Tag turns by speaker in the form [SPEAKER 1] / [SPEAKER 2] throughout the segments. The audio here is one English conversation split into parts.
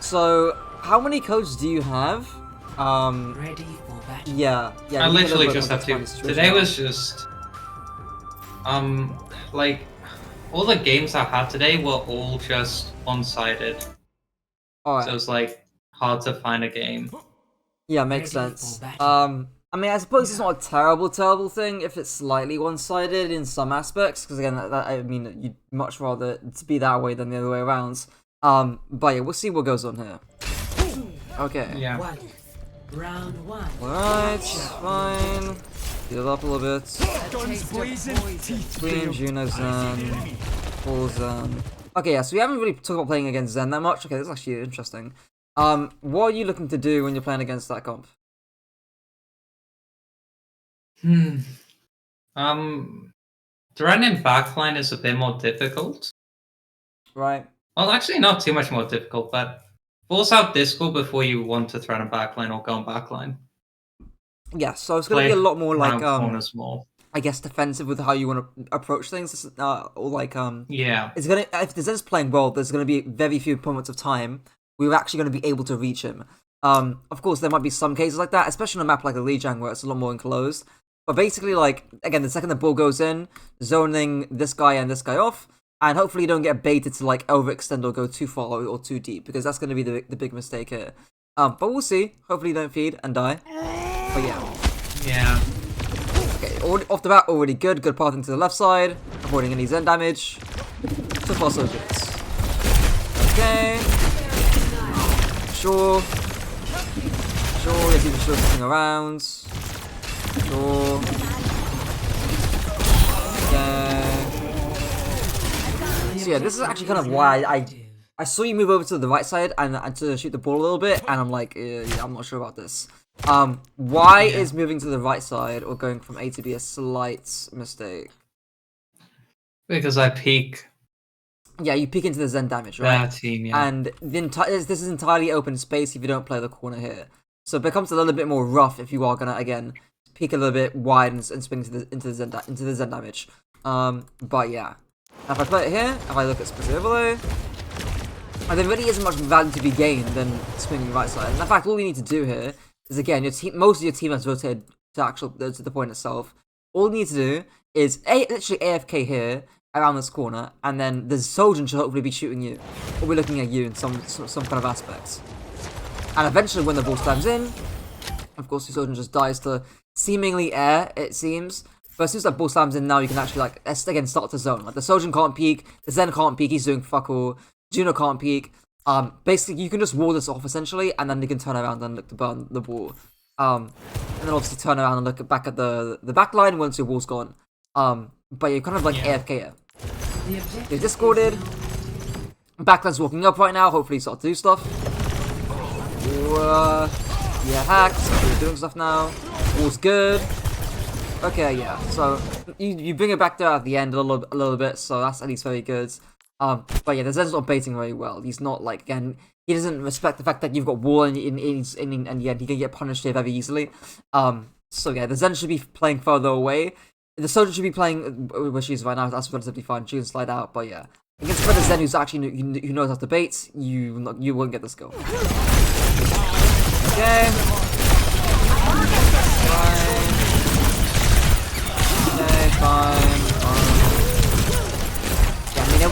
[SPEAKER 1] So, how many codes do you have?
[SPEAKER 2] Ready for battle.
[SPEAKER 1] Yeah.
[SPEAKER 3] I
[SPEAKER 1] we need a
[SPEAKER 3] literally
[SPEAKER 1] little
[SPEAKER 3] just
[SPEAKER 1] bit
[SPEAKER 3] have
[SPEAKER 1] of
[SPEAKER 3] to.
[SPEAKER 1] situation
[SPEAKER 3] Today
[SPEAKER 1] now.
[SPEAKER 3] was just like all the games I had today were all just one-sided, so it
[SPEAKER 1] Alright.
[SPEAKER 3] was like hard to find a game.
[SPEAKER 1] Yeah, makes
[SPEAKER 2] Ready
[SPEAKER 1] sense.
[SPEAKER 2] for battle.
[SPEAKER 1] I mean, I suppose it's not a terrible thing if it's slightly one-sided in some aspects, because again, I mean, you'd much rather it to be that way than the other way around. But yeah, we'll see what goes on here. Okay.
[SPEAKER 3] Yeah.
[SPEAKER 2] One. Round one.
[SPEAKER 1] Alright, fine. Heal up a little bit.
[SPEAKER 4] Guns blazing, teeth
[SPEAKER 1] Queen, Juno, Zen, full Zen. Okay, yeah, so we haven't really talked about playing against Zen that much. Okay, this is actually interesting. What are you looking to do when you're playing against that comp?
[SPEAKER 3] Threatening backline is a bit more difficult.
[SPEAKER 1] Right?
[SPEAKER 3] Well, actually, not too much more difficult, but force out Discord before you want to threaten backline or go on backline.
[SPEAKER 1] Yeah, so it's gonna be a lot more like
[SPEAKER 3] corners more.
[SPEAKER 1] I guess defensive with how you want to approach things, or like
[SPEAKER 3] Yeah.
[SPEAKER 1] it's gonna if the Zen's playing well, there's gonna be very few moments of time we're actually gonna be able to reach him. Of course there might be some cases like that, especially on a map like the Lijiang where it's a lot more enclosed. But basically, like again, the second the ball goes in, zoning this guy and this guy off, and hopefully you don't get baited to like overextend or go too far or too deep, because that's gonna be the big mistake here. But we'll see. Hopefully you don't feed and die. But yeah.
[SPEAKER 3] Yeah.
[SPEAKER 1] Okay, off the bat, already good. Good pathing to the left side, avoiding any Zen damage. So far, so good. Okay. Sure. Yes, even sure something around. Sure. Okay. So yeah, this is actually kind of why I saw you move over to the right side and to shoot the ball a little bit, and I'm like, yeah, I'm not sure about this. Why is moving to the right side or going from A to B a slight mistake?
[SPEAKER 3] Because I peek
[SPEAKER 1] Yeah, you peek into the Zen damage, right?
[SPEAKER 3] that team, yeah.
[SPEAKER 1] And this is entirely open space if you don't play the corner here. So it becomes a little bit more rough if you are gonna again peek a little bit wide and swing into the Zen damage. But yeah, now if I play it here, if I look at specific overlay, and there really isn't much value to be gained than swinging right side. And in fact, all you need to do here is again, most of your team has rotated to the point itself. All you need to do is literally AFK here around this corner, and then the Sojourn should hopefully be shooting you, or be looking at you in some kind of aspects. And eventually, when the ball slams in, of course, the Sojourn just dies to seemingly air, it seems. But as soon as that ball slams in, now you can actually like again start to zone. Like the Sojourn can't peek, the Zen can't peek, he's doing fuck all. Juno can't peek. Basically, you can just wall this off essentially, and then you can turn around and look to burn the wall. And then obviously turn around and look back at the back line once your wall's gone. But you're kind of like AFK here. You're discorded. Backline's walking up right now. Hopefully, you start to do stuff. Yeah, hacked. You're doing stuff now. Wall's good. Okay, yeah. So you bring it back there at the end a little bit. So that's at least very good. But yeah, the Zen's not baiting very well. He's not like again. He doesn't respect the fact that you've got wall and yeah, he can get punished here very easily. So yeah, the Zen should be playing further away. The Soldier should be playing where she is right now. That's relatively fine. She can slide out, but yeah, against the Zen who's actually who knows how to bait, you won't get this goal. Okay. Fine. Okay, fine.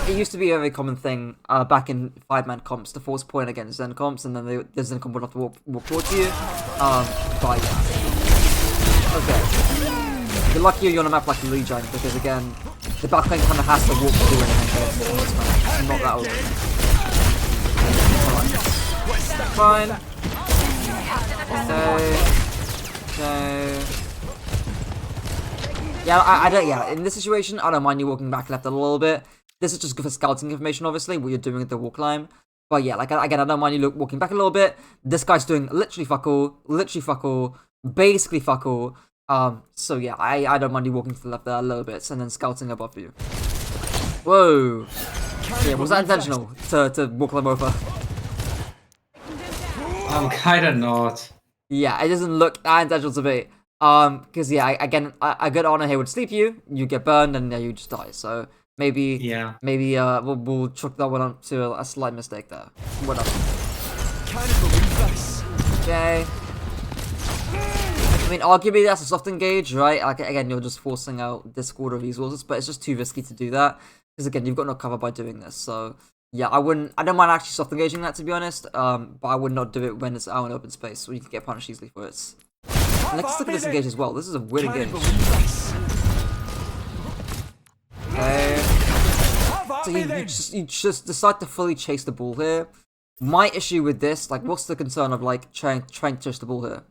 [SPEAKER 1] It used to be a very common thing back in 5-man comps to force point against Zen comps, and then the Zen comp would have to walk towards you. But yeah. Okay. You're lucky you're on a map like Lijiang, because again, the backline kind of has to walk to do anything on this map. It's not that open. Fine. Okay. Yeah, I don't. Yeah, in this situation, I don't mind you walking back left a little bit. This is just good for scouting information, obviously, what you're doing at the walk climb. But yeah, like again, I don't mind you walking back a little bit. This guy's doing literally fuck all, basically fuck all. So yeah, I don't mind you walking to the left there a little bit and then scouting above you. Whoa. Yeah, was that intentional to walk them over?
[SPEAKER 3] Kinda not.
[SPEAKER 1] Yeah, it doesn't look that intentional to me. Because yeah, again, a good honor here would sleep you get burned, and yeah, you just die. So maybe,
[SPEAKER 3] Yeah.
[SPEAKER 1] maybe we'll chalk that one up to a slight mistake there. Whatever.
[SPEAKER 4] can't believe this.
[SPEAKER 1] Okay. I mean, arguably that's a soft engage, right? Like, again, you're just forcing out Discord or resources, but it's just too risky to do that. Because again, you've got no cover by doing this, so... Yeah, I don't mind actually soft engaging that, to be honest, but I would not do it when it's out in open space, so you can get punished easily for it. And let's look at this engage as well. This is a weird
[SPEAKER 4] Can't
[SPEAKER 1] engage.
[SPEAKER 4] believe this.
[SPEAKER 1] Okay.
[SPEAKER 4] Have at
[SPEAKER 1] So
[SPEAKER 4] me
[SPEAKER 1] you
[SPEAKER 4] then.
[SPEAKER 1] just decide to fully chase the ball here. My issue with this, like, what's the concern of, like, trying to chase the ball here?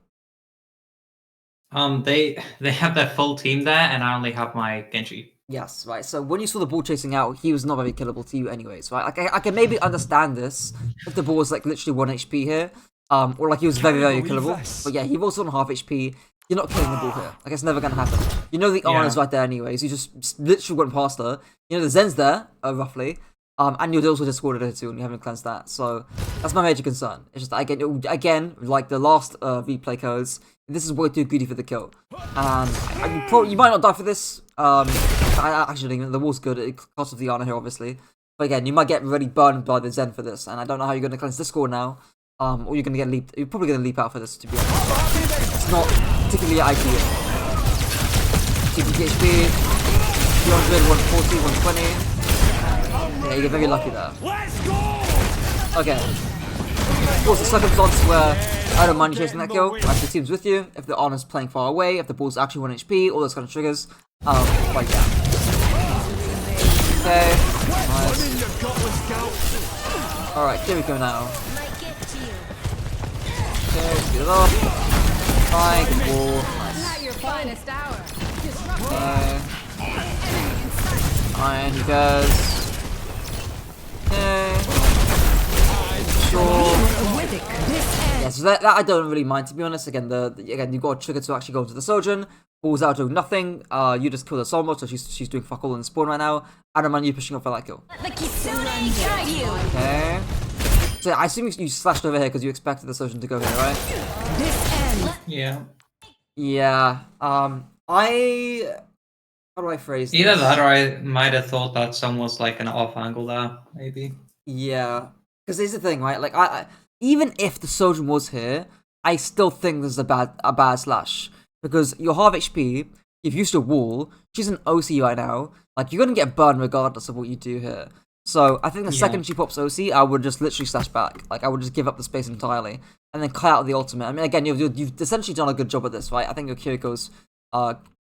[SPEAKER 3] They have their full team there, and I only have my Genji.
[SPEAKER 1] Yes, right. So when you saw the ball chasing out, he was not very killable to you anyways, right? Like, I can maybe understand this if the ball was, like, literally 1 HP here. Or, like, he was very, very
[SPEAKER 4] believe
[SPEAKER 1] killable.
[SPEAKER 4] this.
[SPEAKER 1] But yeah, he was on half HP. You're not killing the ball here. Like, it's never gonna happen. You know the Ana's right there anyways. You just literally went past her. You know the Zen's there, roughly. And you're also discorded her too, and you haven't cleansed that. So that's my major concern. It's just that, again, like the last replay codes, this is way too greedy for the kill. And you might not die for this. Actually, the wall's good. It costs the Ana here, obviously. But again, you might get really burned by the Zen for this, and I don't know how you're going to cleanse this score now. Or you're going to get leaped. You're probably going to leap out for this, to be honest. It's not particularly ideal. 60 HP, 200, 140, 120. Yeah, you get very lucky there.
[SPEAKER 4] Let's go.
[SPEAKER 1] Okay. Of course, the circumstance where I don't mind you chasing that kill. Like, the team's with you. If the Ana's playing far away, if the ball's actually 1 HP, all those kind of triggers. Like that. Okay. Nice.
[SPEAKER 4] In the gutless gout.
[SPEAKER 1] Alright, here we go now. Okay, speed it up. Fine, good ball. Nice.
[SPEAKER 5] Not your finest hour.
[SPEAKER 1] Okay. Fine, you guys. Okay. Sure. Yeah, so that I don't really mind, to be honest. Again, again, you've got a trigger to actually go into the Sojourn. Ball's out doing nothing. You just kill the Sombra, so she's doing fuck all in the spawn right now. I don't mind you pushing up for that kill.
[SPEAKER 5] The Kitsune guide you.
[SPEAKER 1] Okay. So I assume you slashed over here because you expected the Sojourn to go here, right?
[SPEAKER 5] This ends.
[SPEAKER 3] Yeah.
[SPEAKER 1] Yeah. How do I phrase this?
[SPEAKER 3] Either that, or I might have thought that some was like an off angle there, maybe.
[SPEAKER 1] Yeah. Because here's the thing, right? Like, I even if the Sojourn was here, I still think this is a bad slash. Because you're half HP, you've used a wall, she's an OC right now, like, you're gonna get burned regardless of what you do here. So, I think the second she pops OC, I would just literally slash back. Like, I would just give up the space entirely, and then cut out the ultimate. I mean, again, you've essentially done a good job at this, right? I think your Kiriko's,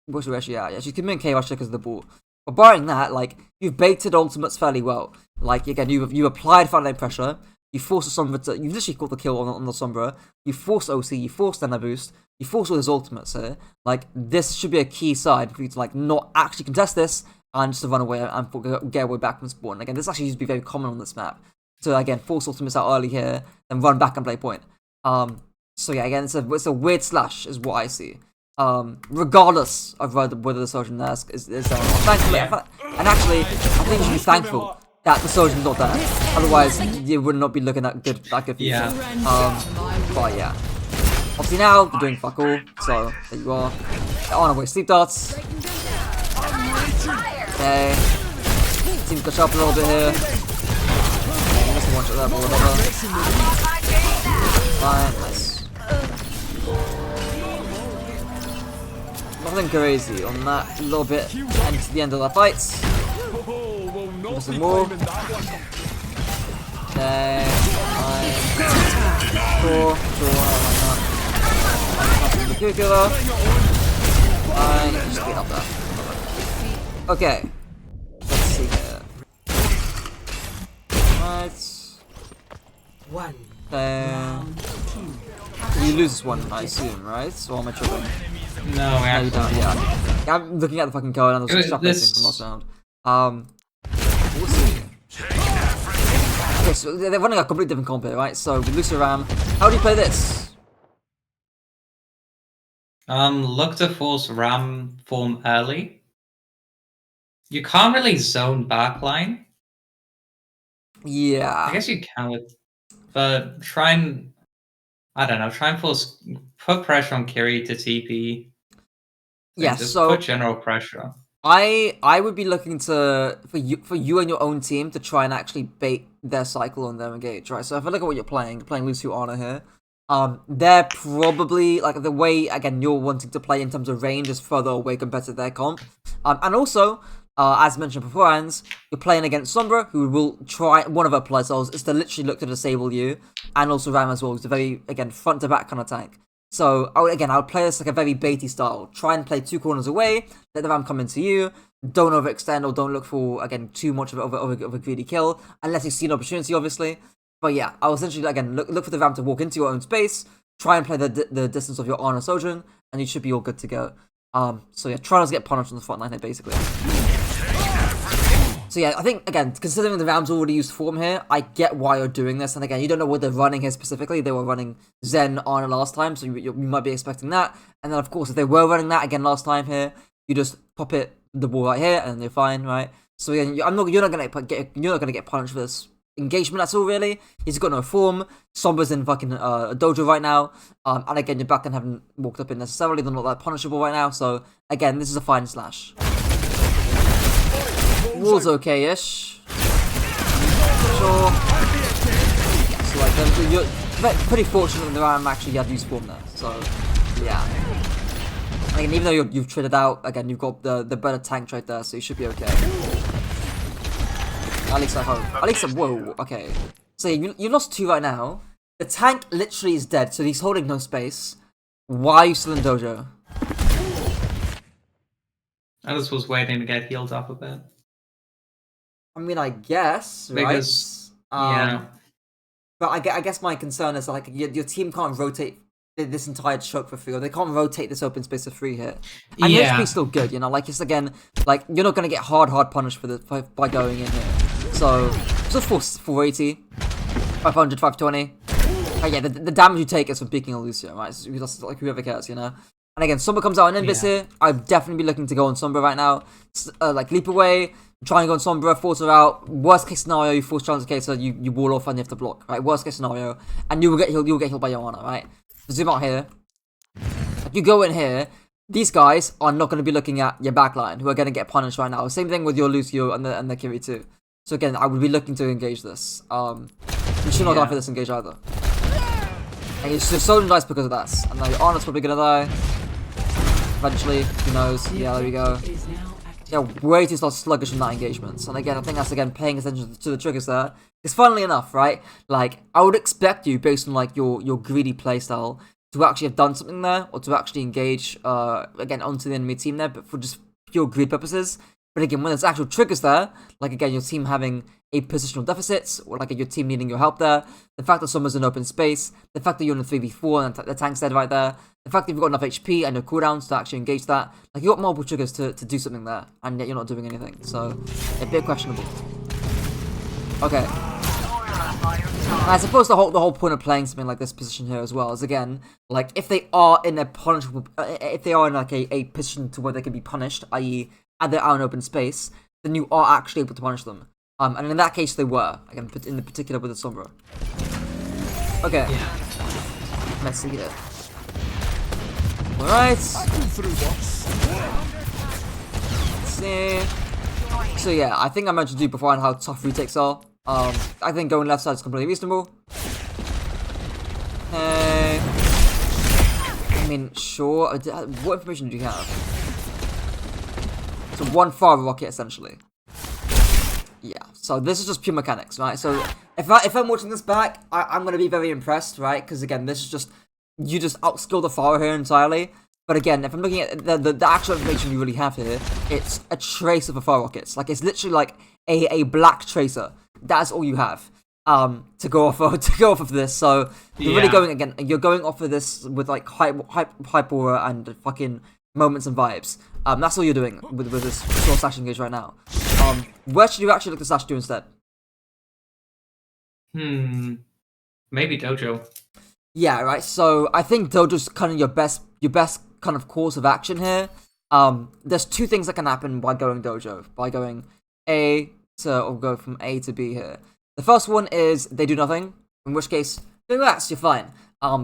[SPEAKER 1] what's her actually, yeah, she's committing KO because of the ball. But barring that, like, you've baited ultimates fairly well. Like, again, you applied frontline pressure, you forced the Sombra to, you literally caught the kill on the Sombra, you forced OC, you forced Nana boost, you forced all his ultimates here. Like, this should be a key side for you to, like, not actually contest this, and just to run away and get away back from spawn. Again, this actually used to be very common on this map. So, again, force ultimates out early here, then run back and play point. So yeah, again, it's a weird slash, is what I see. Regardless of whether the Sojourn is there. Thankfully, and actually, I think you should be thankful that the Sojourn's not there. Otherwise, you would not be looking that good for you.
[SPEAKER 3] Yeah.
[SPEAKER 1] But yeah. Obviously now, they're doing fuck all, so there you are. They're on our way, sleep darts. Okay. Team catch up a little bit here. Okay, missing one shot there, but whatever. Fine, nice. Nothing crazy on that little bit and to the end of the fight.
[SPEAKER 4] Oh, will not
[SPEAKER 1] Some
[SPEAKER 4] be
[SPEAKER 1] more.
[SPEAKER 4] claiming that one.
[SPEAKER 1] Okay, fine. Sure, why not? Nothing particular. Fine, just get up there. Okay. Let's see here. Right.
[SPEAKER 2] One.
[SPEAKER 1] You lose this one, I assume, right? So am I tripping?
[SPEAKER 3] No,
[SPEAKER 1] No, you
[SPEAKER 3] actually.
[SPEAKER 1] don't, yeah. I'm looking at the fucking code and I was extrapolating from last round. We'll see. Okay, so they're running a completely different comp here, right? So, with Lucio Ram, how do you play this?
[SPEAKER 3] Look to force Ram form early. You can't really zone backline.
[SPEAKER 1] Yeah.
[SPEAKER 3] I guess you can with, but try and, I don't know, try and put pressure on Kiri to TP.
[SPEAKER 1] Yeah,
[SPEAKER 3] Just
[SPEAKER 1] so
[SPEAKER 3] put general pressure.
[SPEAKER 1] I would be looking to for you and your own team to try and actually bait their cycle on their engage, right? So if I look at what you're playing Lucio Honor here. They're probably like the way again you're wanting to play in terms of range is further away compared to their comp. And also, as mentioned beforehand, you're playing against Sombra, who will try one of her playstyle is to literally look to disable you, and also Ram as well, who's a very again front to back kind of tank. So I would play this like a very baity style. Try and play 2 corners away, let the Ram come into you. Don't overextend or don't look for again too much of a greedy kill unless you see an opportunity, obviously. But yeah, I will essentially again look for the Ram to walk into your own space. Try and play the distance of your Honor Sojourn, and you should be all good to go. So yeah, try not to get punished on the front line here, basically. So yeah, I think, again, considering the Rams already used form here, I get why you're doing this. And again, you don't know what they're running here specifically. They were running Zen on last time, so you might be expecting that. And then, of course, if they were running that again last time here, you just pop the ball right here, and they're fine, right? So again, you're not gonna get punished for this engagement. That's all really. He's got no form. Sombra's in fucking dojo right now, and again, your backline haven't walked up in necessarily. They're not that punishable right now. So again, this is a fine slash. Wall's okay-ish. Sure. So like, you're pretty fortunate that the Ram actually had used form there. So yeah. And again, even though you've traded out, again, you've got the better tank trade there, so you should be okay. At least I hope. At least, whoa, okay. So you lost 2 right now. The tank literally is dead, so he's holding no space. Why are you still in dojo?
[SPEAKER 3] I just was waiting to get healed up a bit.
[SPEAKER 1] I mean, I guess, right?
[SPEAKER 3] Because, yeah.
[SPEAKER 1] But I guess my concern is like your team can't rotate this entire choke for free, or they can't rotate this open space for free here. And
[SPEAKER 3] Yeah.
[SPEAKER 1] HP's still good, you know. Like it's again, like you're not gonna get hard punished for by going in here. So just 480, 500, 520. Oh yeah, the damage you take is from peeking a Lucio, right? So that's like whoever cares, you know. And again, Sombra comes out on Invis here. I'd definitely be looking to go on Sombra right now. Like leap away. Try and go on Sombra, force her out. Worst case scenario, you force Translocator, you wall off and you have to block, right? Worst case scenario, and you will get healed by Johanna, right? Zoom out here. You go in here. These guys are not going to be looking at your backline, who are going to get punished right now. Same thing with your Lucio and the Kiri too. So again, I would be looking to engage this. You should not die for this engage either. And it's just so nice because of that. And now your Honor's probably gonna die. Eventually, who knows? Yeah, there we go. Yeah, way too sluggish in that engagement. And again, I think that's again paying attention to the triggers there. Because funnily enough, right? Like, I would expect you, based on like your greedy playstyle, to actually have done something there, or to actually engage again onto the enemy team there, but for just pure greed purposes. But again, when there's actual triggers there, like again, your team having a positional deficit, or like your team needing your help there, the fact that someone's in open space, the fact that you're in a 3v4 and the tank's dead right there, the fact that you've got enough HP and your cooldowns to actually engage that, like you've got multiple triggers to do something there, and yet you're not doing anything, so a bit questionable. Okay. And I suppose the whole point of playing something like this position here as well is again, like if they are in a punishable, if they are in like a position to where they can be punished, i.e. at their own open space, then you are actually able to punish them. And in that case, they were. Again, in the particular with the Sombra. Okay. Let's see here. Alright. Let's see. So yeah, I think I mentioned to you before on how tough retakes are. I think going left side is completely reasonable. Okay. I mean, sure. What information do you have? So one fire rocket, essentially. Yeah, so this is just pure mechanics, right? So if I'm watching this back, I'm going to be very impressed, right? Because again, this is just, you just outskill the fire here entirely. But again, if I'm looking at the actual information you really have here, it's a trace of a fire rockets. Like, it's literally like a black tracer. That's all you have to go off of this. So you're really going, again, you're going off of this with like hyper and fucking moments and vibes. That's all you're doing with this short slash engage right now. Where should you actually look to slash to instead?
[SPEAKER 3] Maybe Dojo.
[SPEAKER 1] Yeah, right. So I think Dojo's kind of your best kind of course of action here. There's 2 things that can happen by going Dojo. By going or go from A to B here. The first one is they do nothing, in which case, relax, you're fine.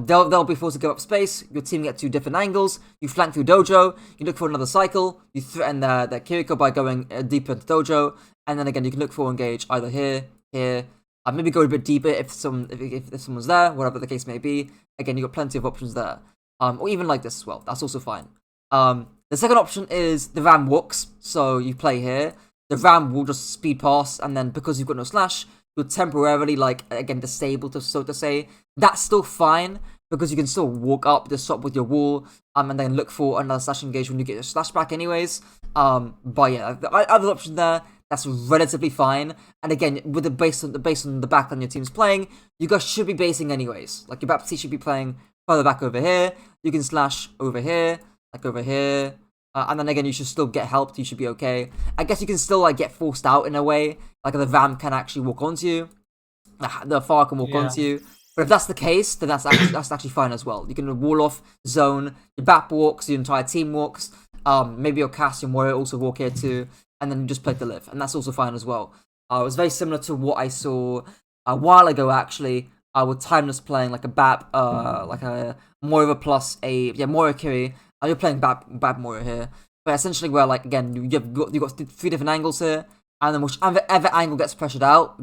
[SPEAKER 1] They'll be forced to give up space. Your team gets 2 different angles. You flank through Dojo. You look for another cycle. You threaten their Kiriko by going deeper into Dojo. And then again, you can look for engage either here, maybe go a bit deeper if someone's there, whatever the case may be. Again, you got plenty of options there. Or even like this as well. That's also fine. The second option is the Ram walks. So you play here. The Ram will just speed past, and then because you've got no slash, you're temporarily, like, again, disabled, so to say. That's still fine, because you can still walk up the shop with your wall, and then look for another slash engage when you get your slash back anyways. But yeah, the other option there, that's relatively fine. And again, with the based on the backline your team's playing, you guys should be basing anyways. Like, your Baptiste should be playing further back over here. You can slash over here, like over here. And then again, you should still get helped. You should be okay. I guess you can still like get forced out in a way. Like the Ram can actually walk onto you. The Far can walk onto you. But if that's the case, then that's actually fine as well. You can wall off, zone, your Bap walks, your entire team walks. Maybe your Cass, your Warrior also walk here too. And then you just play to live. And that's also fine as well. It was very similar to what I saw a while ago actually. With Timeless playing like a Bap, like a Moira plus a Moira Kiri. You're playing Bap Moira here, but essentially where like again you've got 3 different angles here, and then whichever angle gets pressured out,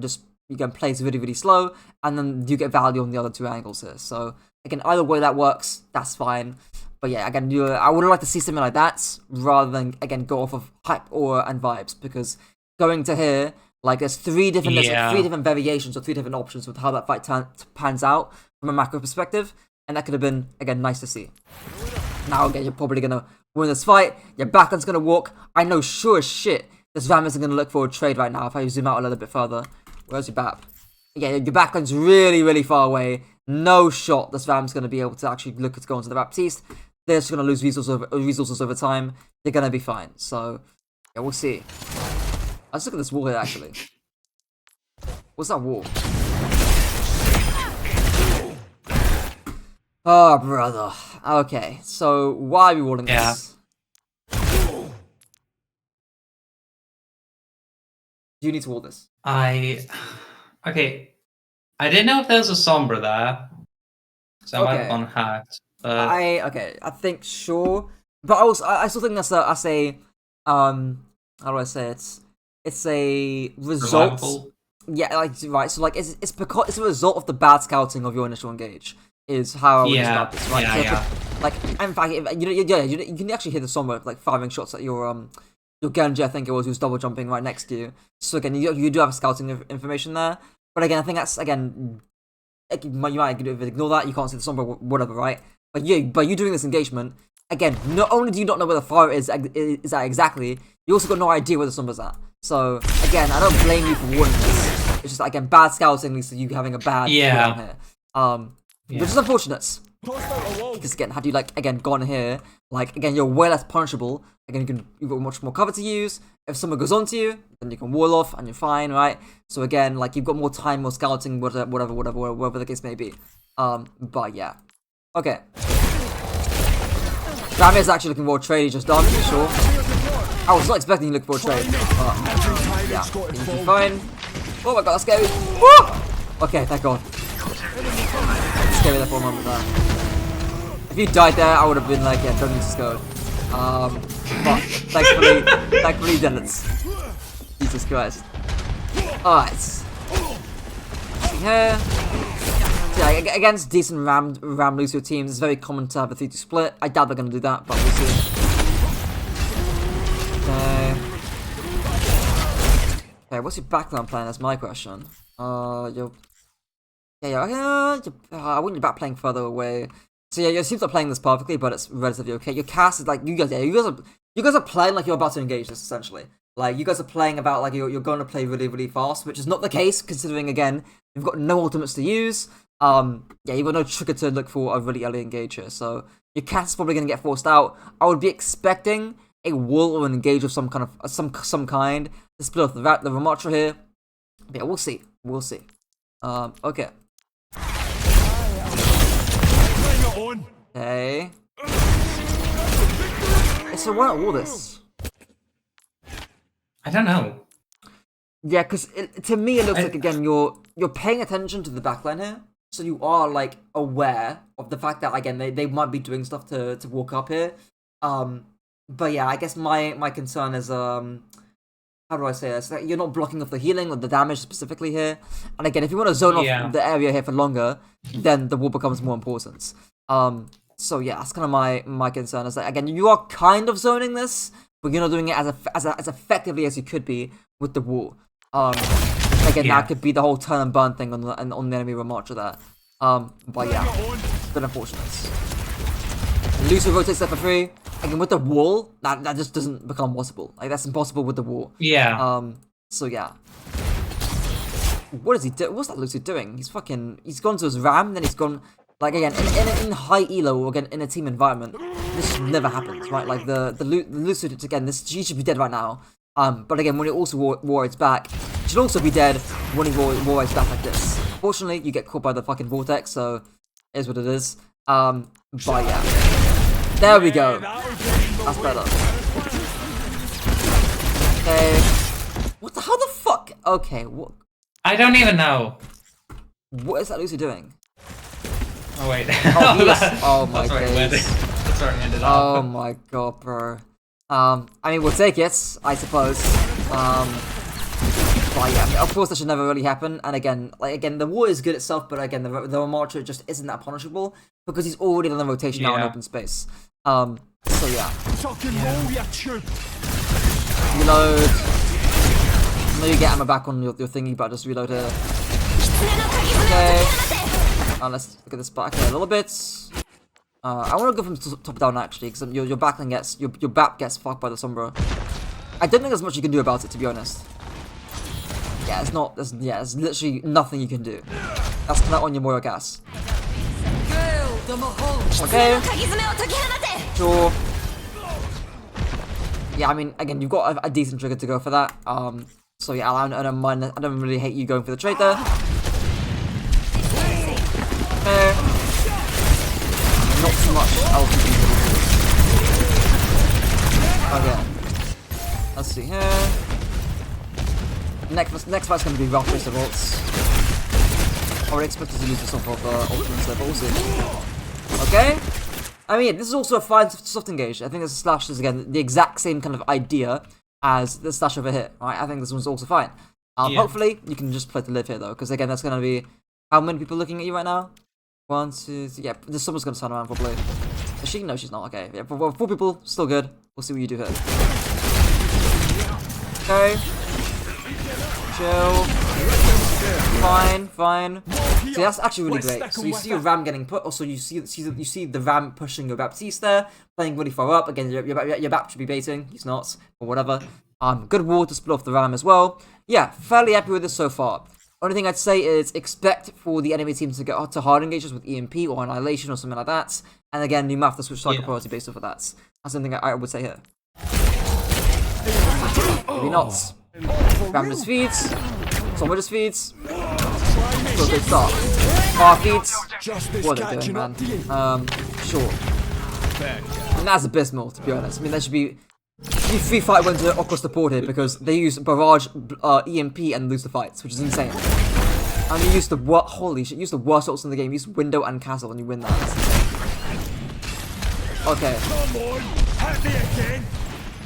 [SPEAKER 1] you can play it really slow, and then you get value on the other 2 angles here. So again, either way that works, that's fine. But yeah, again, I would like to see something like that rather than again go off of hype, aura, and vibes, because going to here, like there's 3 different variations or 3 different options with how that fight pans out from a macro perspective, and that could have been again nice to see. Now again, you're probably gonna win this fight. Your backline's gonna walk. I know sure as shit this Ram isn't gonna look for a trade right now. If I zoom out a little bit further, where's your Bap? Yeah, your backline's really far away. No shot this Ram's gonna be able to actually look to go into the Baptiste. They're just gonna lose resources over time. They're gonna be fine. So yeah, we'll see. Let's look at this wall here actually. What's that wall? Oh, brother. Okay, so why are we walling this? Do you need to wall this?
[SPEAKER 3] Okay. I didn't know if there was a Sombra there. So I might have gone hacked.
[SPEAKER 1] I think sure. But I still think that's a how do I say it? It's a result.
[SPEAKER 3] Reliable.
[SPEAKER 1] Yeah, like right. So like it's because it's a result of the bad scouting of your initial engage. Is how I would describe this, right?
[SPEAKER 3] Yeah.
[SPEAKER 1] Like, in fact, you can actually hear the Sombra like firing shots at your Genji, I think it was, who's double jumping right next to you. So again, you do have scouting information there. But again, I think that's again, you might ignore that. You can't see the Sombra, whatever, right? But you doing this engagement, again, not only do you not know where the fire is at exactly, you also got no idea where the Sombra's at. So again, I don't blame you for warning this. It's just again bad scouting leads to you having a bad down here. Which is unfortunate. Because again, had you like again gone here, like again you're way less punishable. Again, you've got much more cover to use. If someone goes onto you, then you can wall off and you're fine, right? So again, like you've got more time, more scouting, whatever the case may be. But yeah, okay. Ramir's actually looking for a trade. He's just done, for sure. I was not expecting you to look for a trade, but yeah, he's fine. Oh my god, that's scary. Woo! Okay, thank god. Scary there for a moment there. If you died there, I would have been like, yeah, don't need to go. But thankfully he didn't. Jesus Christ. Alright. See here. So yeah, against decent Ram Lucio teams, it's very common to have a 3-2 split. I doubt they're gonna do that, but we'll see. Okay, what's your backline plan? That's my question. I want your back playing further away. So yeah, your teams are playing this perfectly, but it's relatively okay. Your cast is like you guys are playing like you're about to engage this essentially. Like you guys are playing about like you're going to play really fast, which is not the case considering again you've got no ultimates to use. You've got no trigger to look for a really early engage here. So your cast is probably going to get forced out. I would be expecting a wall or an engage of some kind of some kind to split off the Ramattra here. But yeah, we'll see. Okay. Okay. So why not all this?
[SPEAKER 3] I don't know.
[SPEAKER 1] Yeah, because to me it looks like again you're paying attention to the backline here. so you are like aware of the fact that again they might be doing stuff to walk up here. But yeah, I guess my concern is how do I say this? That you're not blocking off the healing or the damage specifically here. And again, if you want to zone off the area here for longer, then the wall becomes more important. So yeah, that's kind of my concern. Is that again, you are kind of zoning this, but you're not doing it as effectively as you could be with the wall. Again, that could be the whole turn and burn thing on the enemy remarch of that. But yeah, it's been unfortunate. Lucio rotates there for free. Again, with the wall, that just doesn't become possible. Like, that's impossible with the wall.
[SPEAKER 3] Yeah.
[SPEAKER 1] So yeah. What is he doing? What's that Lucio doing? He's gone to his ram, then he's gone, like, again, in high elo, or again, in a team environment, this never happens, right? Like, the Lucio, again, he should be dead right now. But again, when he also warriors back, he should also be dead when he warriors back like this. Fortunately, you get caught by the fucking vortex, so it is what it is. But yeah. There we go. That's better. Okay. How the fuck? Okay, what?
[SPEAKER 3] I don't even know.
[SPEAKER 1] What is that Lucy doing?
[SPEAKER 3] Oh wait.
[SPEAKER 1] Oh my god.
[SPEAKER 3] That's where it ended up.
[SPEAKER 1] Oh my god, bro. I mean, we'll take it, I suppose. But yeah, I mean, of course that should never really happen. And again, the war is good itself, but again, the Remarcher just isn't that punishable because he's already on the rotation out in open space. So yeah. Reload. I know you get ammo back on your thingy, but just reload here. Okay. Let's look at this back here a little bit. I want to go from top down actually, because your backline gets your BAP gets fucked by the Sombra. I don't think there's much you can do about it, to be honest. Yeah, there's literally nothing you can do. That's kind of on your Moira gas. Okay. Sure. Yeah, I mean, again, you've got a decent trigger to go for that. So yeah, I don't mind. I don't really hate you going for the trade there. Okay. Not too much else you can do. Okay. Let's see here. Next fight's gonna be rough with the ults. I would expect us to lose some of ultimates there, but we'll see. Okay. I mean, this is also a fine soft engage. I think this slash is again the exact same kind of idea as the slash over here. Right? I think this one's also fine. Hopefully you can just play to live here though, because again that's gonna be how many people looking at you right now? 1, 2, 3. Yeah, someone's gonna turn around probably. Is she? No, she's not. Okay. Yeah, 4 people, still good. We'll see what you do here. Okay. Chill. Fine. So that's actually really great. So you see your Ram getting put. Also, you see the Ram pushing your Baptiste there, playing really far up. Again, your Bap should be baiting. He's not, or whatever. Good wall to split off the Ram as well. Yeah, fairly happy with this so far. Only thing I'd say is expect for the enemy team to get to hard engages with EMP or Annihilation or something like that. And again, you might have to switch cycle priority based off of that. That's something I would say here. Maybe not. Ram just feeds. Someone just feeds. So good start. Feeds. What are they doing, man? Sure. And that's abysmal, to be honest. I mean, there should be 3 fight wins across the board here because they use Barrage, EMP, and lose the fights, which is insane. And you use the holy shit, use the worst ults in the game. Use Window and Castle, and you win that. That's insane. Okay.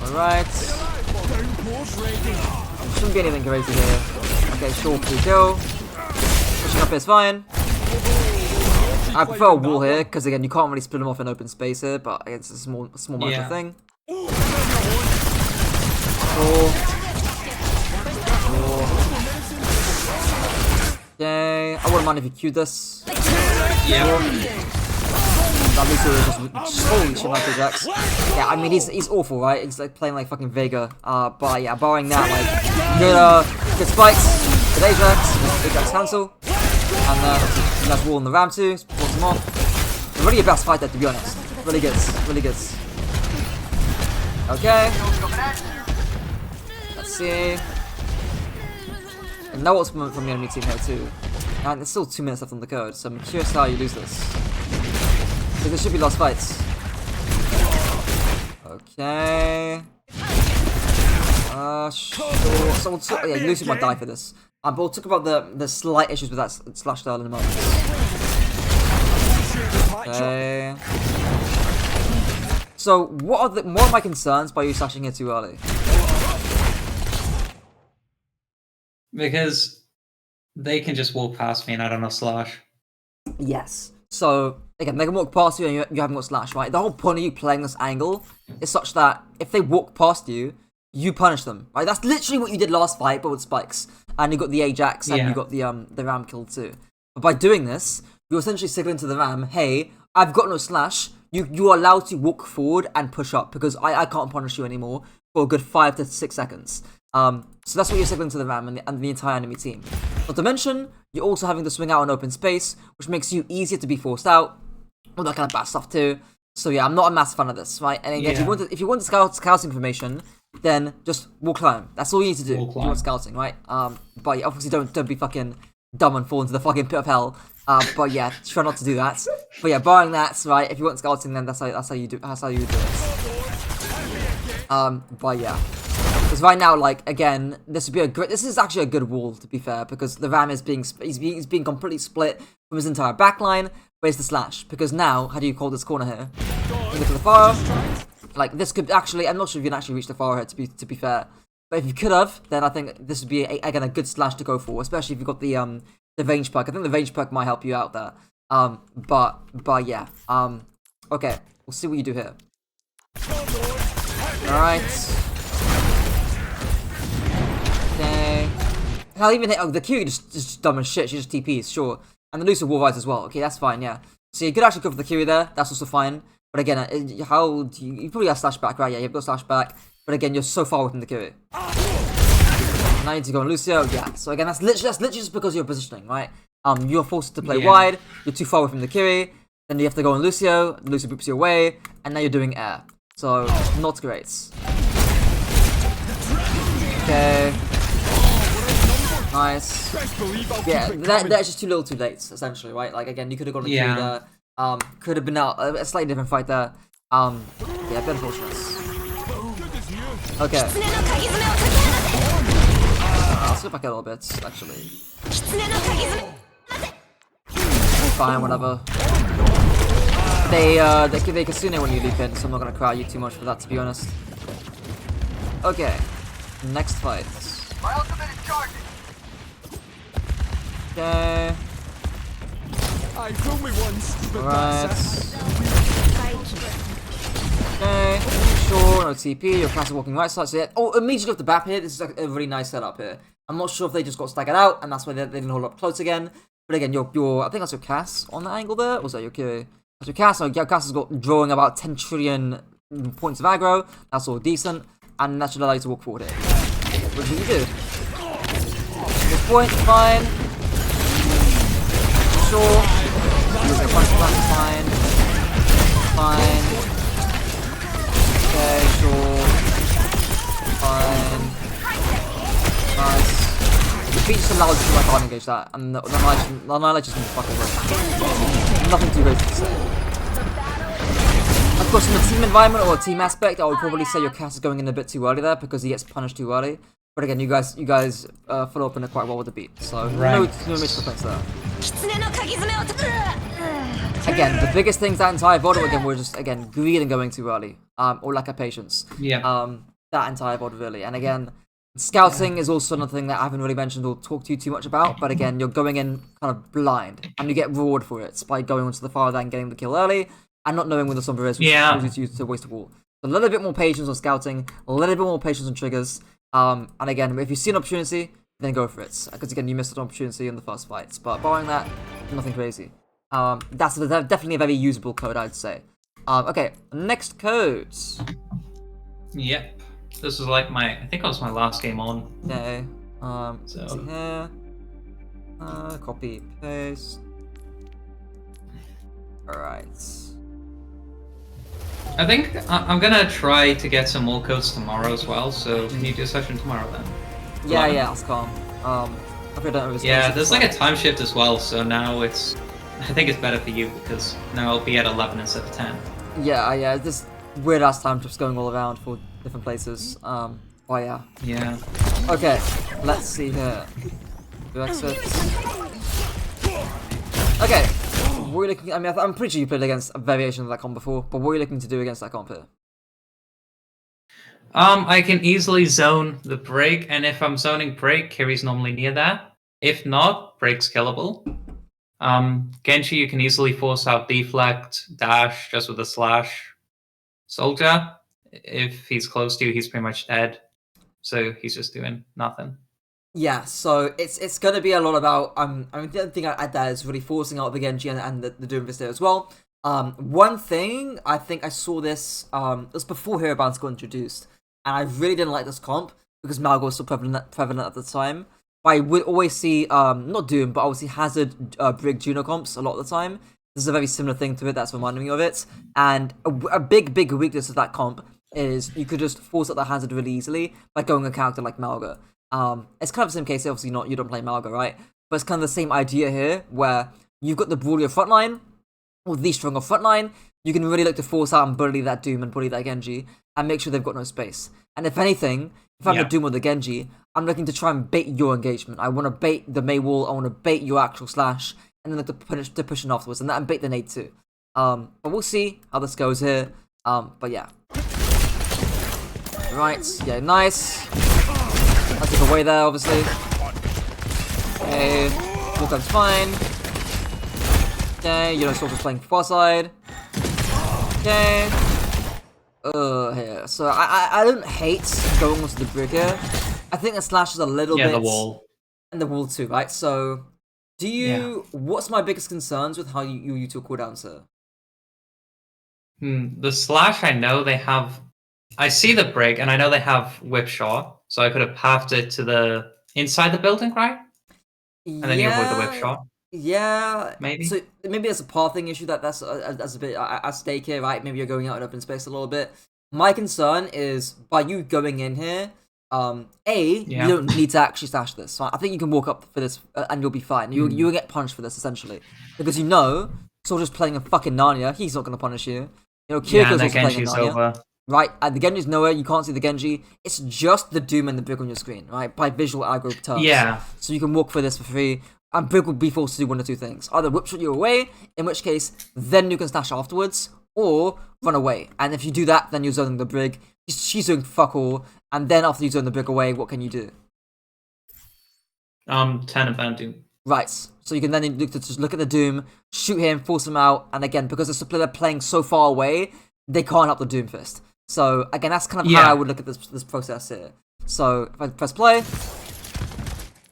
[SPEAKER 1] Alright. Shouldn't be anything crazy here. Okay, sure, free kill. Pushing up is fine. I prefer a wall here, because again, you can't really split them off in open space here, but it's a small margin thing. Okay, I wouldn't mind if you queued this. That just holy shit, Michael Jax. Yeah, I mean he's awful, right? He's like playing like fucking Vega. But yeah, barring that, like good spikes, good Ajax cancel, and that's wall on the Ram too. Support them off. Really your best fight there, to be honest. Really good, really good. Okay. Let's see. And now what's from the enemy team here too. And there's still 2 minutes left on the code, so I'm curious how you lose this. Because there should be lost fights. Okay. Sure. So we'll talk, yeah, Lucy might die for this. But we'll talk about the slight issues with that slash style in a moment. Okay. So, what are my concerns by you slashing here too early?
[SPEAKER 3] Because they can just walk past me and I don't know slash.
[SPEAKER 1] Yes. So, again, they can walk past you and you haven't got slash, right? The whole point of you playing this angle is such that if they walk past you, you punish them, right? That's literally what you did last fight, but with spikes. And you got the Ajax and you got the Ram killed too. But by doing this, you're essentially signaling to the Ram, hey, I've got no slash. You are allowed to walk forward and push up because I can't punish you anymore for a good 5 to 6 seconds. So that's what you're signaling to the Ram and the entire enemy team. Not to mention, you're also having to swing out in open space, which makes you easier to be forced out. All that kind of bad stuff too. So yeah, I'm not a massive fan of this, right? And again, if you want to scout information, then just wall climb. That's all you need to do. You want scouting, right? But yeah, obviously don't be fucking dumb and fall into the fucking pit of hell. But yeah, try not to do that. But yeah, barring that, right? If you want scouting, then that's how you do it. But yeah, because right now, like again, this would be a great. This is actually a good wall, to be fair, because the Ram is being completely split from his entire backline. Where's the slash? Because now, how do you call this corner here? You go to the far. Like this could actually, I'm not sure if you can actually reach the far here. To be fair, but if you could have, then I think this would be again a good slash to go for, especially if you've got the range perk. I think the range perk might help you out there. But yeah. Okay, we'll see what you do here. All right. Okay. Hell, even hit the Q just dumb as shit. She just TPs, sure, and the Lucio wall rides as well. Okay, that's fine. Yeah. So you could actually go for the Q there. That's also fine. But again, how do you probably got slash back, right? Yeah, you've got slash back. But again, you're so far within the Q. Now you need to go on Lucio. Yeah. So again, that's literally just because of your positioning, right? You're forced to play wide. You're too far away from the Kiri. Then you have to go on Lucio. Lucio boops you away, and now you're doing air. So not great. Okay. Nice. Yeah, that's just too little, too late, essentially, right? Like again, you could have gone on the Kiri there. Could have been a slightly different fight there. Yeah, a bit unfortunate. Okay. I'll skip back a little bit, actually. Fine, whatever. They Kitsune when you leap in, so I'm not gonna cry you too much for that, to be honest. Okay. Next fight.
[SPEAKER 6] My ultimate is charging.
[SPEAKER 1] Okay.
[SPEAKER 4] I fooled me once, but
[SPEAKER 1] Right. Okay, sure, no TP, your classic walking right side, so yeah. Oh, immediately off the bat here, this is a really nice setup here. I'm not sure if they just got staggered out, and that's why they didn't hold up close again. But again, your I think that's your Cass on that angle there, or was that your Kiri? That's your Cass, so your Cass has got drawing about 10 trillion points of aggro, that's all decent, and that should allow you to walk forward here. What do you do? At this point, fine. Sure. Using a punch plan, fine. Fine. Okay, sure. Fine. Nice. The beat just allows you to can't engage that, and the Annihilation can fuck away. Nothing too crazy to say. Of course, in the team environment or team aspect, I would probably say your Cass is going in a bit too early there because he gets punished too early. But again, you guys follow up in it quite well with the beat, so no major complaints there. Again, the biggest things that entire VOD again were just greed and going too early, or lack of patience.
[SPEAKER 3] Yeah.
[SPEAKER 1] That entire VOD really, and again, scouting is also another thing that I haven't really mentioned or talked to you too much about. But again, you're going in kind of blind, and you get reward for it by going onto the far end and getting the kill early, and not knowing where the Sombra is, which causes you to waste a wall. So a little bit more patience on scouting, a little bit more patience on triggers. And again, if you see an opportunity, then go for it. Because again, you missed an opportunity in the first fights. But barring that, nothing crazy. That's definitely a very usable code, I'd say. Okay, next codes.
[SPEAKER 3] Yep. This is like I think it was my last game on.
[SPEAKER 1] Okay.
[SPEAKER 3] So.
[SPEAKER 1] Let's see here. Copy, paste. Alright.
[SPEAKER 3] I think I'm gonna try to get some more codes tomorrow as well, so can you do a session tomorrow then?
[SPEAKER 1] Yeah, that's calm. I don't know
[SPEAKER 3] there's like a time shift as well, so now I think it's better for you because now it'll be at 11 instead of 10.
[SPEAKER 1] Yeah, this weird ass time shifts going all around for different places. Oh yeah.
[SPEAKER 3] Yeah.
[SPEAKER 1] Okay, let's see here. Do exits. Okay. what are you looking? I mean, I'm pretty sure you played against a variation of that comp before, but what are you looking to do against that comp here?
[SPEAKER 3] I can easily zone the break, and if I'm zoning break, Kiri's normally near that. If not, break's killable. Genji, you can easily force out deflect, dash just with a slash. Soldier, if he's close to you, he's pretty much dead. So he's just doing nothing.
[SPEAKER 1] Yeah, so it's gonna be a lot about I mean the other thing I add that is really forcing out the Genji and the Doomfist there as well. One thing I think I saw this it was before Hero Bounce got introduced, and I really didn't like this comp because Malgo was so prevalent at the time. But I would always see not Doom, but obviously Hazard Brig Juno comps a lot of the time. This is a very similar thing to it that's reminding me of it. And a big weakness of that comp is you could just force out the Hazard really easily by going a character like Malga. It's kind of the same case, obviously you don't play Malga, right? But it's kind of the same idea here, where you've got the brawlier frontline, or the stronger frontline, you can really look to force out and bully that Doom and bully that Genji, and make sure they've got no space. And if anything, if I'm the Doom or the Genji, I'm looking to try and bait your engagement. I want to bait the Mei wall, I want to bait your actual slash, and then look to push in afterwards, and bait the nade too. But we'll see how this goes here. But yeah. Right, yeah, nice. I took away there, obviously. Okay, Walker's fine. Okay, Soldiers playing far side. Okay. Here. So I don't hate going onto the brig here. I think the slash is a little bit.
[SPEAKER 3] Yeah, the wall.
[SPEAKER 1] And the wall too, right? So, do you? What's my biggest concerns with how you two cooldowns here?
[SPEAKER 3] The slash, I know they have. I see the brig, and I know they have whip shot, so I could have pathed it to the inside the building, right? And then you avoid the whip shot.
[SPEAKER 1] Yeah,
[SPEAKER 3] maybe.
[SPEAKER 1] So maybe there's a pathing issue that's a bit at stake here, right? Maybe you're going out in open space a little bit. My concern is by you going in here, you don't need to actually stash this. So I think you can walk up for this and you'll be fine. You'll get punished for this essentially because Soldier's playing a fucking Narnia. He's not gonna punish you. Kiriko's also playing a Narnia.
[SPEAKER 3] Over.
[SPEAKER 1] Right, the Genji's nowhere, you can't see the Genji. It's just the Doom and the Brig on your screen, right? By visual aggro terms.
[SPEAKER 3] Yeah.
[SPEAKER 1] So you can walk for this for free, and Brig will be forced to do one of two things. Either whip shot you away, in which case, then you can stash afterwards, or run away. And if you do that, then you're zoning the Brig. She's doing fuck all, and then after you zone the Brig away, what can you do?
[SPEAKER 3] Turn about Doom.
[SPEAKER 1] Right, so you can then look at the Doom, shoot him, force him out, and again, because the splitter playing so far away, they can't help the Doomfist. So again, that's kind of how I would look at this process here. So if I press play,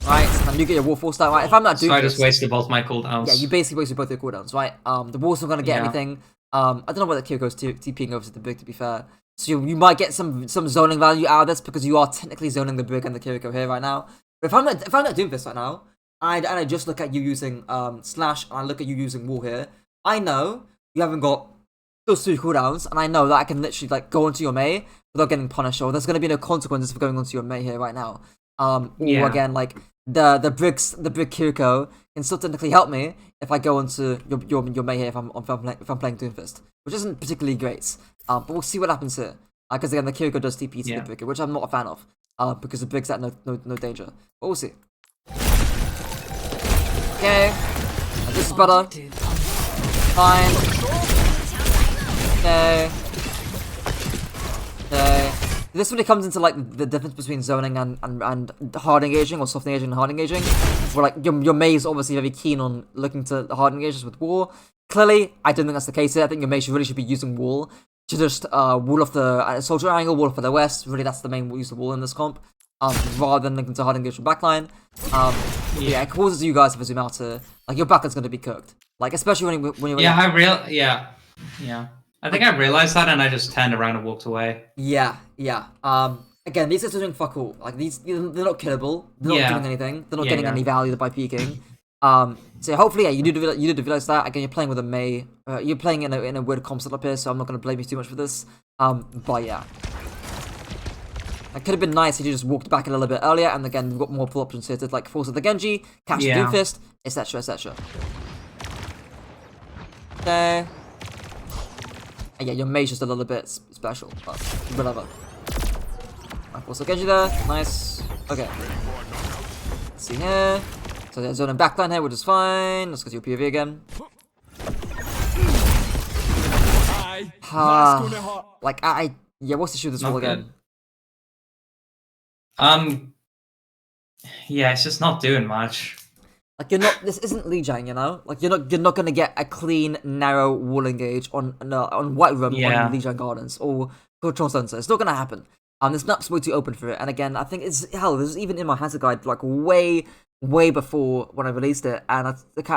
[SPEAKER 1] right, and you get your wall forced out, right? If I'm not doing
[SPEAKER 3] so I just wasted both my cooldowns.
[SPEAKER 1] Yeah, you basically wasted both your cooldowns, right? The wall's not gonna get anything. I don't know whether Kiriko's TPing over to the Brig, to be fair. So you might get some zoning value out of this because you are technically zoning the Brig and the Kiriko here right now. But if I'm not doing this right now, and I just look at you using slash and I look at you using wall here, I know you haven't got those 3 cooldowns, and I know that I can literally go into your Mei without getting punished, or there's going to be no consequences for going onto your Mei here right now. Or again, the Brig Kiriko can still technically help me if I go onto your Mei here if I'm playing Doomfist, which isn't particularly great. But we'll see what happens here, because again the Kiriko does TP to the Brig, which I'm not a fan of, because the Brig's at no danger. But we'll see. Okay, this is better. Fine. Okay. This really comes into the difference between zoning and hard engaging, or soft engaging and hard engaging. Where your Mei is obviously very keen on looking to hard engages with wall. Clearly, I don't think that's the case here. I think your Mei should be using wall to just wall off the soldier angle, wall off for the west. Really, that's the main use of wall in this comp. Rather than looking to hard engage from backline. Yeah, it causes you guys to zoom out to your backline's going to be cooked. Especially when you're
[SPEAKER 3] I think I realized that, and I just turned around and walked away.
[SPEAKER 1] Yeah. Again, these guys are doing fuck all. They're not killable. They're not doing anything. They're not getting any value by peeking. So hopefully, you do realize that. Again, you're playing with a Mei. You're playing in a weird comp setup here, so I'm not going to blame you too much for this. But yeah. It could have been nice if you just walked back a little bit earlier, and again, we've got multiple options here to force the Genji, catch the Doomfist, etc, etc. Okay. And yeah, your Mei's just a little bit special, but whatever. I force the Genji there, nice. Okay. Let's see here. So they're zoning backline here, which is fine. Let's go to your POV again.
[SPEAKER 4] That's gonna hurt.
[SPEAKER 1] Like yeah, what's the issue with this
[SPEAKER 3] Not
[SPEAKER 1] wall
[SPEAKER 3] good.
[SPEAKER 1] again?
[SPEAKER 3] Yeah, it's just not doing much.
[SPEAKER 1] Like this isn't Lijiang, you know? Like you're not gonna get a clean, narrow wall engage on White Room
[SPEAKER 3] Yeah.
[SPEAKER 1] on Lijiang Gardens or Control Center. It's not gonna happen. There's maps way too open for it. And again, I think it's hell. This is even in my hazard guide, like way before when I released it. And I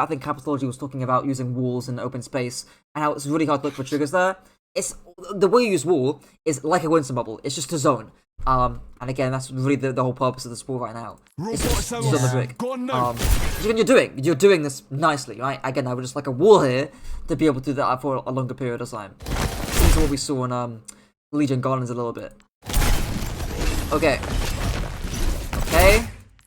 [SPEAKER 1] think Capitology was talking about using walls in open space and how it's really hard to look for triggers there. It's the way you use wall is like a Winston bubble. It's just a zone. And again, that's really the whole purpose of this wall right now. It's
[SPEAKER 4] Robot
[SPEAKER 1] just
[SPEAKER 4] cells
[SPEAKER 1] zone the brick.
[SPEAKER 4] gone now.
[SPEAKER 1] Even you're doing this nicely, right? Again, I would just like a wall here to be able to do that for a longer period of time. Similar to what we saw in Legion Gardens a little bit. Okay.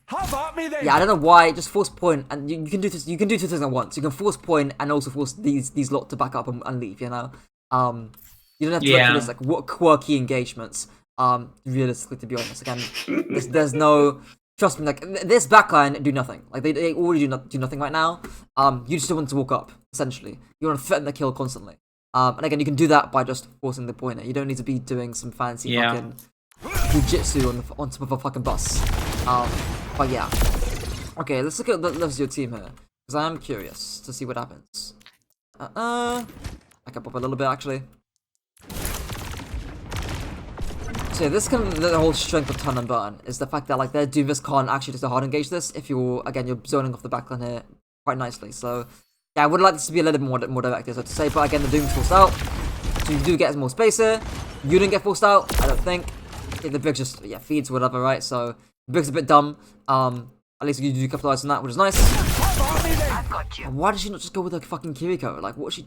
[SPEAKER 4] Have at me then.
[SPEAKER 1] Yeah, I don't know why. Just force point, and you can do this. You can do two things at once. You can force point and also force these lot to back up and leave. You know. You don't have to look for this like what quirky engagements. Realistically, to be honest, again, there's no. Trust me, like this backline do nothing. Like they already do nothing right now. You just don't want to walk up. Essentially, you want to threaten the kill constantly. And again, you can do that by just forcing the pointer. You don't need to be doing some fancy fucking jujitsu on top of a fucking bus. But yeah. Okay, let's look at the levels of your team here, because I am curious to see what happens. Back up a little bit actually. So yeah, this kind of the whole strength of Turn and Burn is the fact that like their Doomfist can't actually just hard engage this if you're zoning off the backline here quite nicely. So yeah, I would like this to be a little bit more direct, so to say. But again, the Doom is forced out, so you do get more space here. You didn't get forced out, I don't think. Yeah, the Brig just feeds whatever, right? So the Brig's a bit dumb. At least you do capitalize on that, which is nice.
[SPEAKER 6] I've got you.
[SPEAKER 1] Why does she not just go with a fucking Kiriko? Like what she?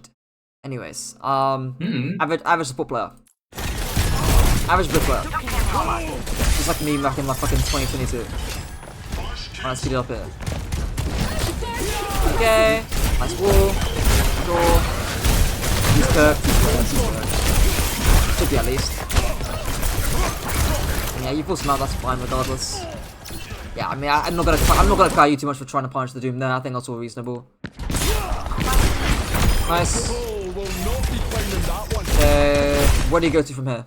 [SPEAKER 1] Anyways, average support player. Average brick player. Just like me back in like fucking 2022. Alright, let's speed it up here. Okay. Nice wall. Door. Use perk. Should be at least. And yeah, you force him out, that's fine regardless. Yeah, I mean I'm not gonna cry you too much for trying to punish the Doom there. I think that's all reasonable. Nice.
[SPEAKER 4] Oh, will not be finding that one.
[SPEAKER 1] Where do you go to from here?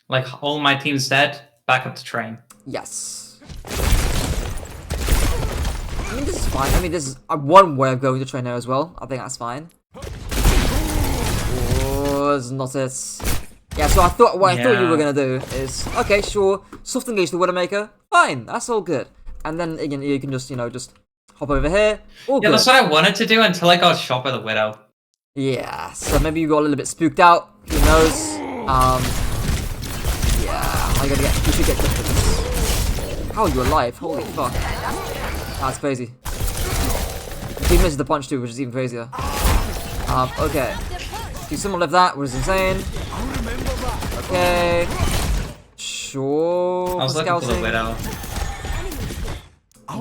[SPEAKER 3] Like all my team's dead, back up to train.
[SPEAKER 1] Yes. I mean, this is fine. I mean, this is one way of going to train there as well. I think that's fine. Oh, it's not it. Yeah, so I thought what I thought you were gonna do is okay, sure, soft engage the Widowmaker. Fine, that's all good. And then again, you can just just hop over here. All
[SPEAKER 3] Yeah,
[SPEAKER 1] good.
[SPEAKER 3] that's what I wanted to do until I got shot by the Widow.
[SPEAKER 1] Yeah, so maybe you got a little bit spooked out. Who knows? Yeah, you should get clipped with this. How are you alive? Holy fuck. That's crazy. He misses the punch too, which is even crazier. Okay. See, someone left that, which is insane. Okay. Sure.
[SPEAKER 3] I was looking for the Widow.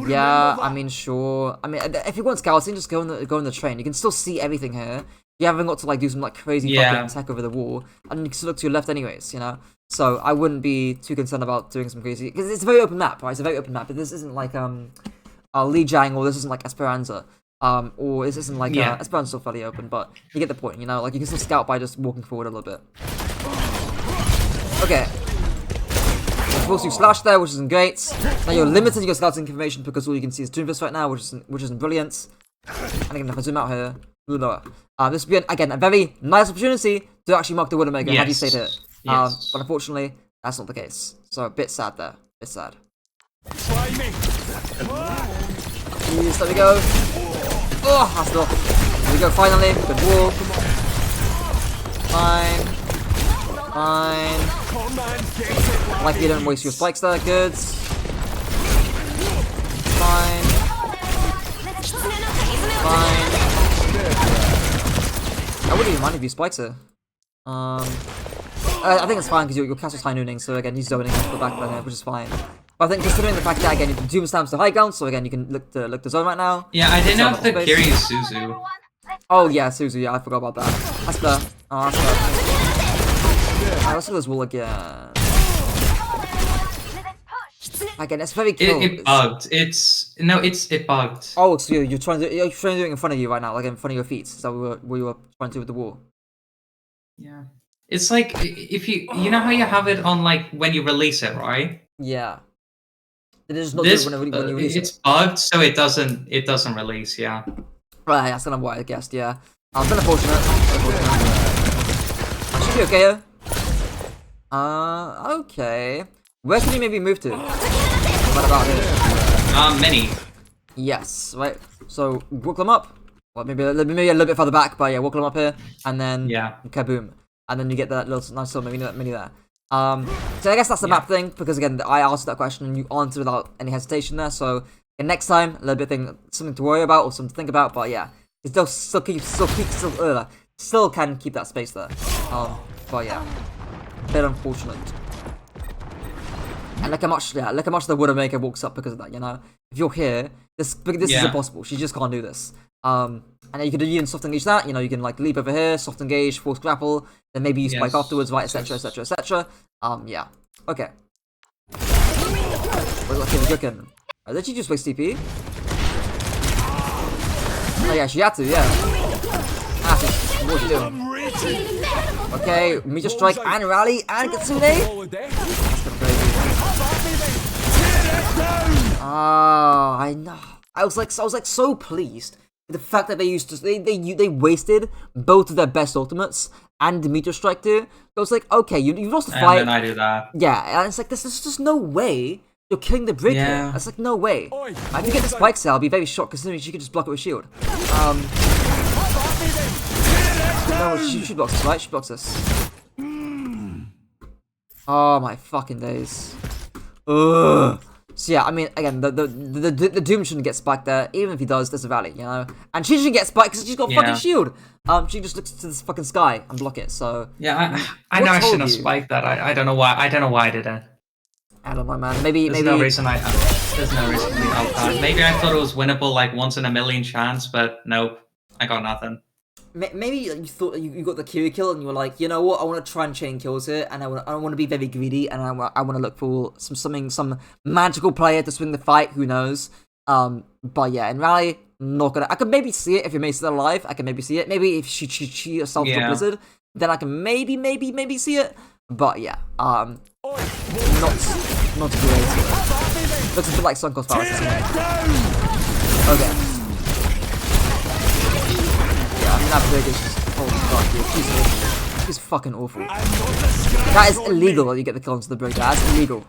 [SPEAKER 1] Yeah, I mean, sure. I mean, if you want scouting, just go in the train. You can still see everything here. You haven't got to like do some like crazy fucking attack over the wall, and you can still look to your left anyways, you know. So I wouldn't be too concerned about doing some crazy, because it's a very open map, right? It's a very open map. But this isn't like Lijiang, or this isn't like Esperanza, or this isn't like Esperanza's still fairly open, but you get the point, you know. Like you can still scout by just walking forward a little bit. Okay. Of course, you slash there, which isn't great. Now you're limited to your scouting information because all you can see is Doomfist right now, which isn't brilliant. And again, if I zoom out here, this would be again a very nice opportunity to actually mark the Widowmaker had you stayed here.
[SPEAKER 3] Yes.
[SPEAKER 1] But unfortunately, that's not the case. So a bit sad there. Bit sad.
[SPEAKER 4] Try me.
[SPEAKER 1] Please, there we go. Oh, that's not. There we go. Finally, good wall. Fine. Fine.
[SPEAKER 4] Come on, get it, lad.
[SPEAKER 1] Like you don't waste your spikes there. Good. Fine. Fine. I wouldn't even mind if you spikes it. I think it's fine because your castle's high nooning, so again, he's zoning off the back burner, which is fine. But I think considering the fact that again, you can Doom stamps to high ground, so again, you can look the zone right now.
[SPEAKER 3] Yeah, I didn't know if the
[SPEAKER 1] Space.
[SPEAKER 3] Kiri is Suzu.
[SPEAKER 1] Oh yeah, Suzu, yeah, I forgot about that. That's fair. Oh, that's fair. Alright, let's do this wall again. Again, it's very cool.
[SPEAKER 3] It bugged. It bugged.
[SPEAKER 1] Oh, so you're trying to do it in front of you right now, like in front of your feet. Is that what we were trying to do with the wall?
[SPEAKER 3] Yeah. It's like if you know how you have it on like when you release it, right?
[SPEAKER 1] Yeah. It is not
[SPEAKER 3] This
[SPEAKER 1] when you release
[SPEAKER 3] it's
[SPEAKER 1] it.
[SPEAKER 3] bugged, so it doesn't release. Yeah.
[SPEAKER 1] Right, that's kind of what I guessed. Yeah. It's been unfortunate. Should be okay here. Okay. Where can you maybe move to? What about here?
[SPEAKER 3] Many.
[SPEAKER 1] Yes, right. So walk them up. Well, maybe a little bit further back, but yeah, walk them up here, and then
[SPEAKER 3] Yeah.
[SPEAKER 1] kaboom, and then you get that little nice little mini there. So I guess that's the
[SPEAKER 3] Yeah.
[SPEAKER 1] map thing, because again, I asked that question and you answered without any hesitation there. So next time, a little bit something to worry about or something to think about. But yeah, it still can keep that space there. But yeah, bit unfortunate. And look how much the Widowmaker walks up because of that, you know? If you're here, this is
[SPEAKER 3] Yeah.
[SPEAKER 1] impossible. She just can't do this. And you could even soft engage that, you know, you can like leap over here, soft engage, force grapple, then maybe you spike
[SPEAKER 3] Yes.
[SPEAKER 1] afterwards, right, etc, etc, etc. Yeah. Okay. We're cooking. Did she just waste TP? Oh yeah, she had to, yeah. What was she doing?
[SPEAKER 4] I'm ready.
[SPEAKER 1] Okay, Meteor Strike and Rally and Kitsune? That's
[SPEAKER 4] Holiday.
[SPEAKER 1] kinda crazy. I know. I was like so pleased with the fact that they wasted both of their best ultimates and the Meteor Strike too. I was like, okay, you lost the fight.
[SPEAKER 3] And then I do that.
[SPEAKER 1] Yeah, and it's like there's just no way you're killing the brig here.
[SPEAKER 3] Yeah.
[SPEAKER 1] It's like no way.
[SPEAKER 4] Oi,
[SPEAKER 1] If you get the spike cell, I'll be very shocked considering she could just block it with shield. No, she blocks this, right? She blocks this. Oh my fucking days. Ugh. So yeah, I mean, again, the Doom shouldn't get spiked there. Even if he does, there's a rally, you know. And she shouldn't get spiked because she's got
[SPEAKER 3] Yeah.
[SPEAKER 1] fucking shield. She just looks to this fucking sky and block it. So
[SPEAKER 3] Yeah, I know I
[SPEAKER 1] What
[SPEAKER 3] shouldn't
[SPEAKER 1] told
[SPEAKER 3] have
[SPEAKER 1] you?
[SPEAKER 3] spiked that. I don't know why. I don't know why I did it.
[SPEAKER 1] I don't know, man. Maybe
[SPEAKER 3] There's no reason There's no reason to be outside. Maybe I thought it was winnable, like once in a million chance, but nope. I got nothing.
[SPEAKER 1] maybe you thought you got the Kiri kill and you were like, you know what? I want to try and chain kills here, and I want to be very greedy, and I want to look for some magical player to swing the fight. Who knows? But yeah, in Rally, not gonna. I could maybe see it if you're still alive. I can maybe see it. Maybe if she herself to
[SPEAKER 3] Yeah.
[SPEAKER 1] Blizzard, then I can maybe see it. But yeah, not great. Looks a bit like Suncoast Palace. Okay. Yeah, I mean that brig is just holy fuck, dude. She's awful. She's fucking awful. That is illegal that you get the kill into the brig. That's illegal.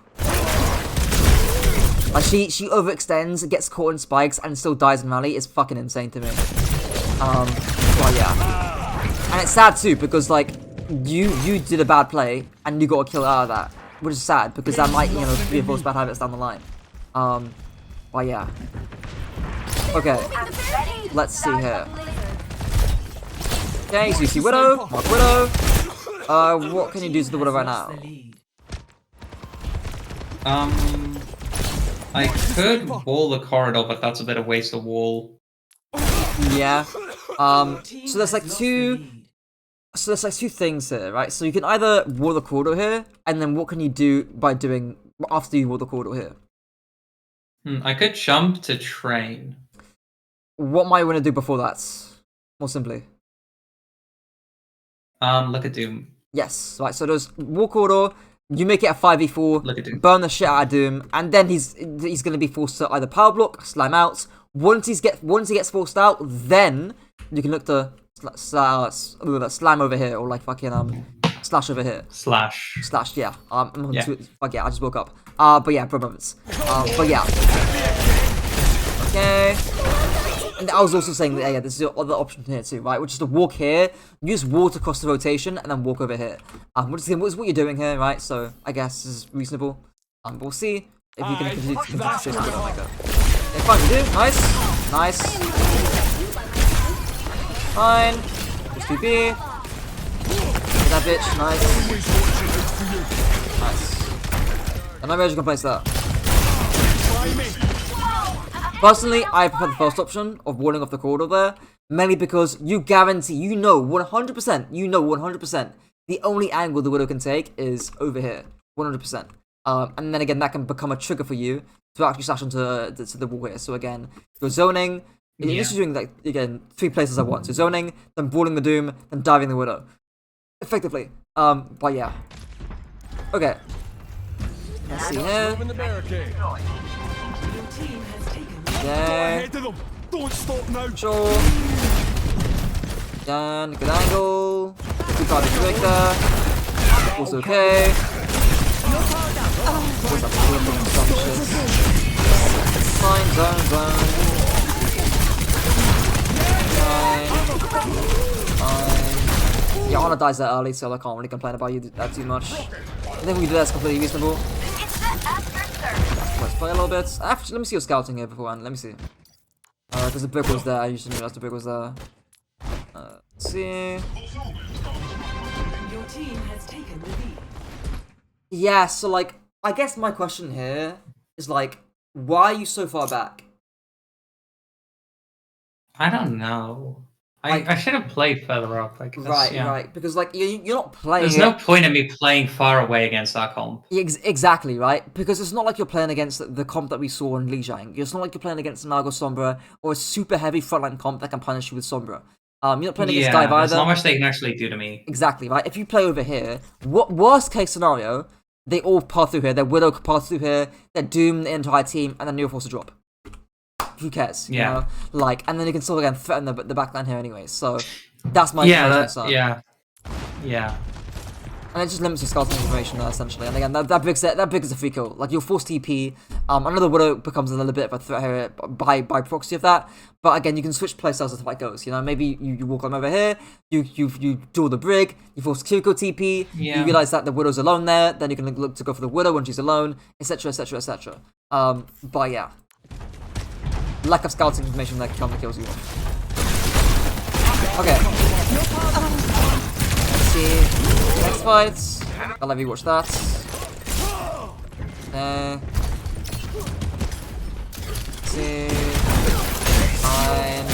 [SPEAKER 1] Like she overextends, gets caught in spikes, and still dies in Rally. It's fucking insane to me. Well yeah. And it's sad too because like you did a bad play and you got a kill out of that, which is sad because that might reinforce bad habits down the line. Well yeah. Okay. Let's see here. Okay, so you see Widow, Mark Widow. What can you do to the Widow right now?
[SPEAKER 2] The lead.
[SPEAKER 3] I could wall the corridor, but that's a bit of waste of wall.
[SPEAKER 1] Yeah.
[SPEAKER 2] Team
[SPEAKER 1] So there's like
[SPEAKER 2] has lost
[SPEAKER 1] two.
[SPEAKER 2] the lead.
[SPEAKER 1] So there's like two things here, right? So you can either wall the corridor here, and then what can you do by doing after you wall the corridor here?
[SPEAKER 3] I could jump to train.
[SPEAKER 1] What might you want to do before that? More simply.
[SPEAKER 3] Look at Doom.
[SPEAKER 1] Yes, right. So there's wall corridor. You make it a 5v4.
[SPEAKER 3] Look at Doom.
[SPEAKER 1] Burn the shit out of Doom, and then he's gonna be forced to either power block, slam out. Once he gets forced out, then you can look to slam over here or like fucking slash over here.
[SPEAKER 3] Slash.
[SPEAKER 1] Slash, yeah.
[SPEAKER 3] Yeah.
[SPEAKER 1] Fuck yeah, I just woke up. But yeah, bro moments. But yeah. Okay. And I was also saying that yeah, there's the other option here too, right? Which is to walk here, use walk across the rotation, and then walk over here. Which is what you're doing here, right? So I guess this is reasonable. But we'll see if you can continue to chase the Widowmaker. Okay, fine, you do. Nice. Nice. Fine. Just TP. Get that bitch. Nice. Nice. And no major complaints there. Personally, I prefer the first option of walling off the corridor there, mainly because you guarantee, you know 100%, the only angle the Widow can take is over here, 100%. And then again, that can become a trigger for you to actually slash into the wall here. So again, you're zoning. You're
[SPEAKER 3] Yeah.
[SPEAKER 1] just doing like again 3 places at once. So zoning, then brawling the Doom, then diving the Widow. Effectively. But yeah. Okay. Let's see here.
[SPEAKER 4] Moving the barricade.
[SPEAKER 2] Your team has taken the
[SPEAKER 4] Go
[SPEAKER 1] There.
[SPEAKER 4] ahead of them. Don't stop now.
[SPEAKER 1] Sure. Done. Good angle. Good card to break there. Also okay. What's up? Some shit. Fine. Zone. Fine. Yeah, Honor dies that early, so I can't really complain about you that too much. I think we do that's completely reasonable.
[SPEAKER 6] It's set after service.
[SPEAKER 1] Let's play a little bit. Actually, let me see your scouting here beforehand. Let me see. Because the brick was there. I usually realize the brick was there. Let's see.
[SPEAKER 2] Your team has taken the lead.
[SPEAKER 1] Yeah, so like, I guess my question here is like, why are you so far back?
[SPEAKER 3] I don't know.
[SPEAKER 1] Like-
[SPEAKER 3] I should have played further up. I guess.
[SPEAKER 1] Right,
[SPEAKER 3] yeah.
[SPEAKER 1] right. Because like, you're not playing.
[SPEAKER 3] There's no point in me playing far away against that comp.
[SPEAKER 1] Exactly, right? Because it's not like you're playing against the comp that we saw in Lijiang. It's not like you're playing against Nago Sombra or a super heavy frontline comp that can punish you with Sombra. You're not playing against Dive
[SPEAKER 3] there's
[SPEAKER 1] either.
[SPEAKER 3] not much they can actually do to me.
[SPEAKER 1] Exactly, right? If you play over here, what worst case scenario, they all pass through here. Their Widow could pass through here, their Doom, the entire team, and then you're forced to drop. Who cares? You
[SPEAKER 3] Yeah.
[SPEAKER 1] know? Like, and then you can still again threaten the backline here anyway. So that's my
[SPEAKER 3] Yeah,
[SPEAKER 1] main
[SPEAKER 3] that,
[SPEAKER 1] concern.
[SPEAKER 3] yeah.
[SPEAKER 1] And it just limits your scouting information essentially. And again, that brig's is a free kill. Like you're forced TP. Another Widow becomes a little bit of a threat here by proxy of that. But again, you can switch playstyles as the fight goes. You know, maybe you walk on over here, you duel the brig, you force Kiriko TP,
[SPEAKER 3] Yeah.
[SPEAKER 1] you realize that the Widow's alone there, then you can look to go for the Widow when she's alone, etc, etc, etc. But yeah. Lack of scouting information that counter kills you. Okay. Let's see. Next fight. I'll let you watch that. Let's see. Fine.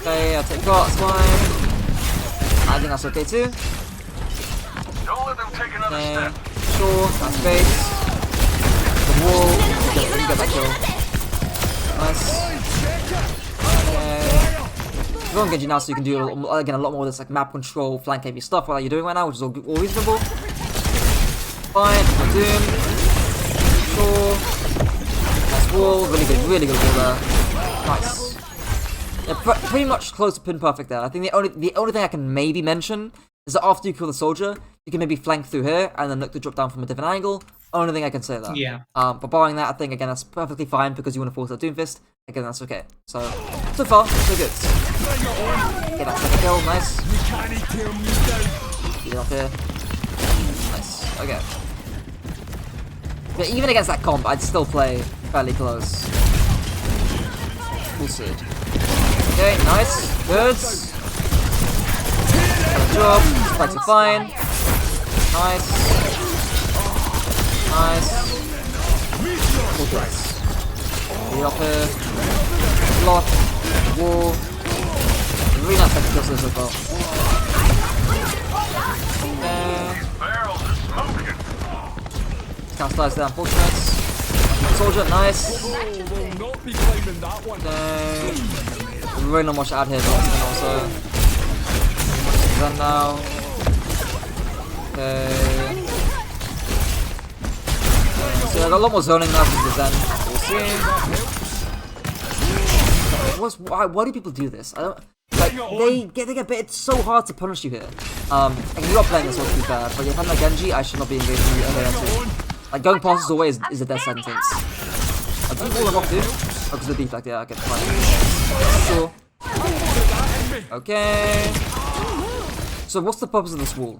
[SPEAKER 1] Okay, I'll take that, it's fine. I think that's okay too.
[SPEAKER 6] Don't let them take another
[SPEAKER 1] Okay,
[SPEAKER 6] step.
[SPEAKER 1] sure, that's space. The wall, you get that kill. Nice. Okay. Go on Genji now so you can do a lot more of this like map control, flank heavy stuff while you're doing right now, which is all reasonable. Fine, no Doom. Sure. Nice wall, really good wall there. Nice. Yeah, pretty much close to pin perfect there. I think the only thing I can maybe mention is that after you kill the soldier, you can maybe flank through here and then look to drop down from a different angle. Only thing I can say there.
[SPEAKER 3] Yeah.
[SPEAKER 1] But barring that, I think again that's perfectly fine because you want to force that Doomfist. Again, that's okay. So far, so good. Get that second kill, nice.
[SPEAKER 4] Can he tear me down?
[SPEAKER 1] Get it up here. Nice. Okay. But even against that comp, I'd still play fairly close. We'll see. Okay, nice. Good. Good job. Spikes are fine. Nice. Nice. Cool place. Get up here. Block. Wall. Really nice second kill so far.
[SPEAKER 6] Barrels are smoking.
[SPEAKER 1] Can't slice down fortress. Soldier, nice.
[SPEAKER 4] Will not be climbing that one.
[SPEAKER 1] Really not much to add here, but also. Then now. Okay. So I got a lot more zoning now because of the Zen. We'll see. Why do people do this? I don't. Like they get bit. It's so hard to punish you here. And you're not playing this one to be fair, but if I'm like Genji, I should not be engaging you ever too. Like going past this always is a death sentence. I do all off dude. Oh, because the deflect, yeah, okay, fine. Sure. Okay. So what's the purpose of this wall?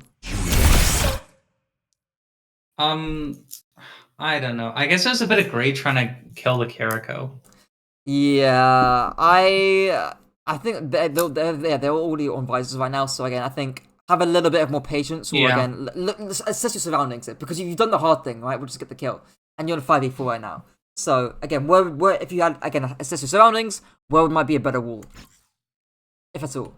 [SPEAKER 3] I don't know. I guess there's a bit of greed trying to kill the Kiriko.
[SPEAKER 1] Yeah, I think they're already on visors right now. So again, I think have a little bit of more patience. Or
[SPEAKER 3] Yeah.
[SPEAKER 1] again, assess your surroundings because you've done the hard thing, right? We'll just get the kill, and you're on 5v4 right now. So again, where if you had again assess your surroundings, where might be a better wall, if at all.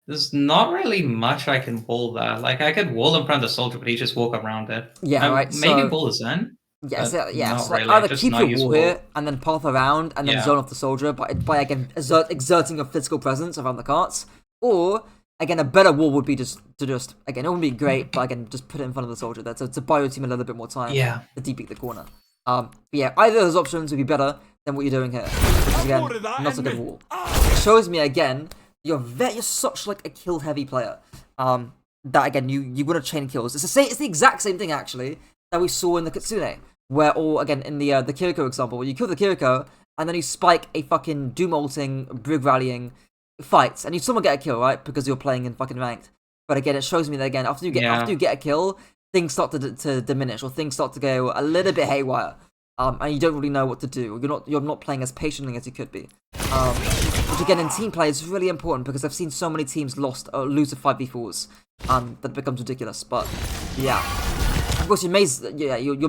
[SPEAKER 3] There's not really much I can wall there. Like, I could wall in front of the soldier, but he just walk around it.
[SPEAKER 1] Yeah, right,
[SPEAKER 3] Maybe
[SPEAKER 1] so-
[SPEAKER 3] wall a Zen.
[SPEAKER 1] Yes,
[SPEAKER 3] But
[SPEAKER 1] yeah.
[SPEAKER 3] not
[SPEAKER 1] So like,
[SPEAKER 3] really.
[SPEAKER 1] either
[SPEAKER 3] Just
[SPEAKER 1] keep
[SPEAKER 3] not
[SPEAKER 1] your
[SPEAKER 3] use
[SPEAKER 1] wall here and then path around and then
[SPEAKER 3] Yeah.
[SPEAKER 1] zone off the soldier by again exerting your physical presence around the carts, or again a better wall would be just again it wouldn't be great, but again just put it in front of the soldier there to buy your team a little bit more time.
[SPEAKER 3] Yeah.
[SPEAKER 1] To deep the corner. But yeah, either of those options would be better than what you're doing here. Which is again
[SPEAKER 4] more of that
[SPEAKER 1] not a
[SPEAKER 4] in
[SPEAKER 1] good
[SPEAKER 4] me.
[SPEAKER 1] wall. It shows me again you're such like a kill heavy player. That again you want to chain kills. It's the exact same thing actually that we saw in the Kitsune, where or again in the Kiriko example, where you kill the Kiriko and then you spike a fucking doom ulting, brig rallying fight, and you someone get a kill, right? Because you're playing in fucking ranked. But again, it shows me that again after you get a kill, things start to diminish or things start to go a little bit haywire. And you don't really know what to do. You're not playing as patiently as you could be. Which again in team play is really important because I've seen so many teams lose to 5v4s. That becomes ridiculous. But yeah, of course your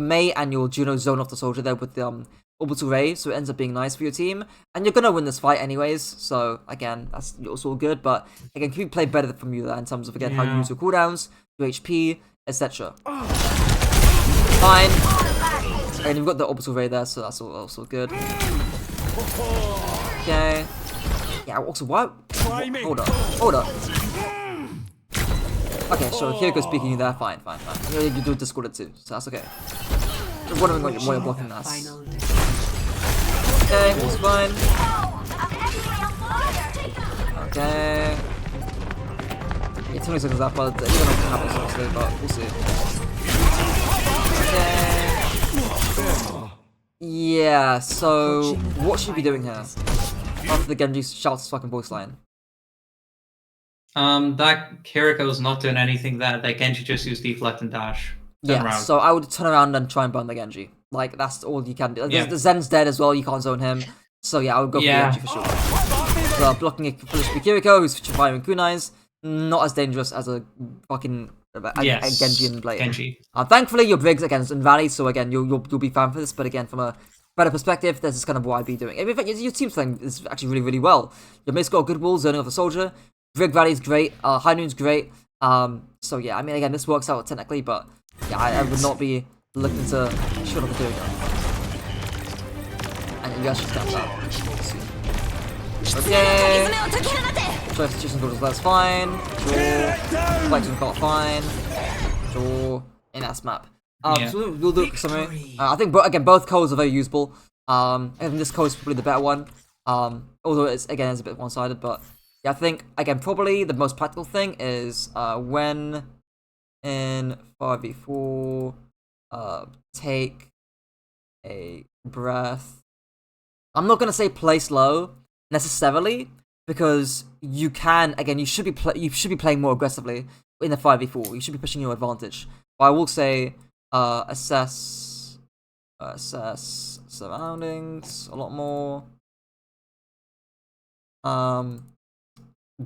[SPEAKER 1] Mei and your Juno zone off the soldier there with the orbital ray, so it ends up being nice for your team, and you're gonna win this fight anyways. So again, that's also good. But again, can we play better from you there in terms of again how you use your cooldowns, your HP, etc. Fine. And you've got the orbital ray there, so that's also good. Okay. Yeah. Also, what? Hold up. Okay, so Kiriko's speaking you there. Fine. You do Discord it too, so that's okay. Just wondering why you're blocking that.
[SPEAKER 2] Final
[SPEAKER 1] Okay, it's fine.
[SPEAKER 6] I'm actually on fire.
[SPEAKER 1] Okay. Yeah, 20 seconds left, but even if it happens, obviously, but we'll see. Okay. Yeah, so what should we be doing here? After the Genji shouts his fucking voice line.
[SPEAKER 3] That Kiriko's not doing anything there. That Genji just used deflect and dash. Turn
[SPEAKER 1] Yeah,
[SPEAKER 3] around.
[SPEAKER 1] so I would turn around and try and burn the Genji. Like, that's all you can do.
[SPEAKER 3] Yeah.
[SPEAKER 1] The Zen's dead as well, you can't zone him. So yeah, I would go for the
[SPEAKER 3] Yeah.
[SPEAKER 1] Genji for sure. So blocking a Kiriko who's firing kunais, not as dangerous as a fucking a Genji and Blade.
[SPEAKER 3] Genji.
[SPEAKER 1] Thankfully, your Briggs against Invalid, so again, you'll be fine for this. But again, from a better perspective, this is kind of what I'd be doing. In fact, your team's playing is actually really, really well. Your mate's got a good wall, zoning off the soldier. Brig Valley's great. High Noon's great. So yeah, I mean, again, this works out technically, but yeah, I would not be looking to shut off the Kiriko. And you guys should stand up. Okay. Try substitution goals, that's fine. Sure. Flexion got fine. Sure. In that map.
[SPEAKER 3] Yeah.
[SPEAKER 1] So we'll do a summary. I think, both codes are very usable. I think this code is probably the better one. Although it's a bit one-sided, but yeah, I think again probably the most practical thing is when in 5v4, take a breath. I'm not gonna say play slow necessarily, because you can you should be playing more aggressively in the 5v4. You should be pushing your advantage. But I will say assess surroundings a lot more.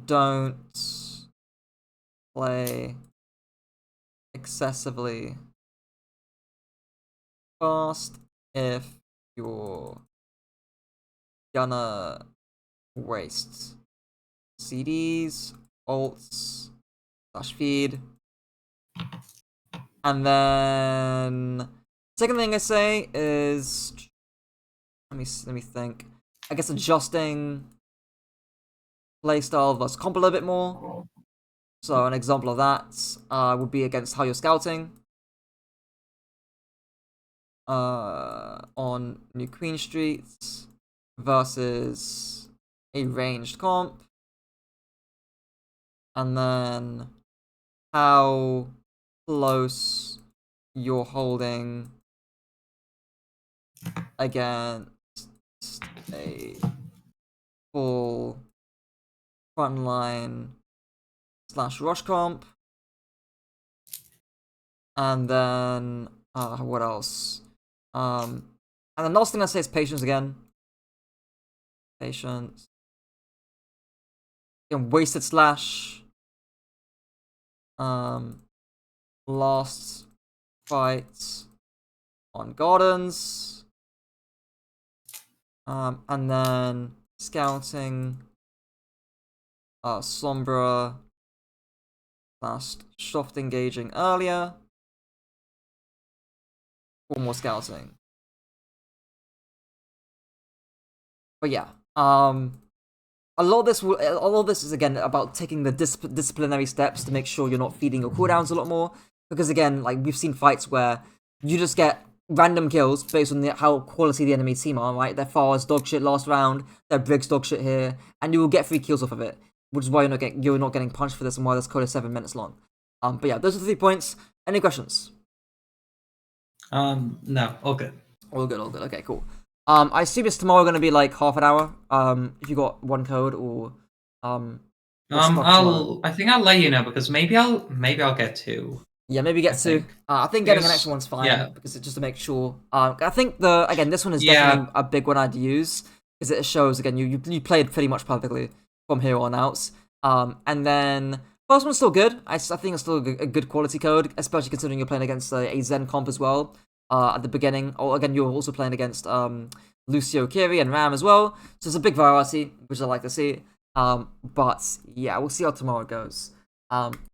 [SPEAKER 1] Don't play excessively fast if you're gonna waste CDs, alts, /feed. And then second thing I say is let me think. I guess adjusting playstyle versus comp a little bit more. So an example of that would be against how you're scouting on New Queen Street versus a ranged comp, and then how close you're holding against a full frontline / rush comp, and then what else? And the last thing I say is patience again. Patience. Wasted slash. Last fight on gardens. And then scouting Sombra. Fast. Soft engaging earlier. Or more scouting. But yeah, a lot of this is again about taking the disciplinary steps to make sure you're not feeding your cooldowns a lot more. Because again, like we've seen fights where you just get random kills based on how quality the enemy team are, right? Their Phar's dog shit last round, their Briggs dog shit here, and you will get 3 kills off of it, which is why you're not getting punched for this and why this code is 7 minutes long. But yeah, those are the 3 points. Any questions?
[SPEAKER 3] No, all good.
[SPEAKER 1] All good. Okay, cool. I assume it's tomorrow going to be like half an hour. If you got one code or
[SPEAKER 3] I think I'll let you know because maybe I'll get 2.
[SPEAKER 1] Yeah, maybe get 2. I think getting an
[SPEAKER 3] Because-
[SPEAKER 1] extra one's fine,
[SPEAKER 3] yeah.
[SPEAKER 1] because it's just to make sure. I think this one is
[SPEAKER 3] Yeah.
[SPEAKER 1] definitely a big one I'd use, because it shows again you played pretty much perfectly from here on out. And then first one's still good. I think it's still a good quality code, especially considering you're playing against a Zen comp as well. At the beginning, or again you're also playing against Lucio, Kiri, and Ram as well. So it's a big variety, which I like to see. But yeah, we'll see how tomorrow goes.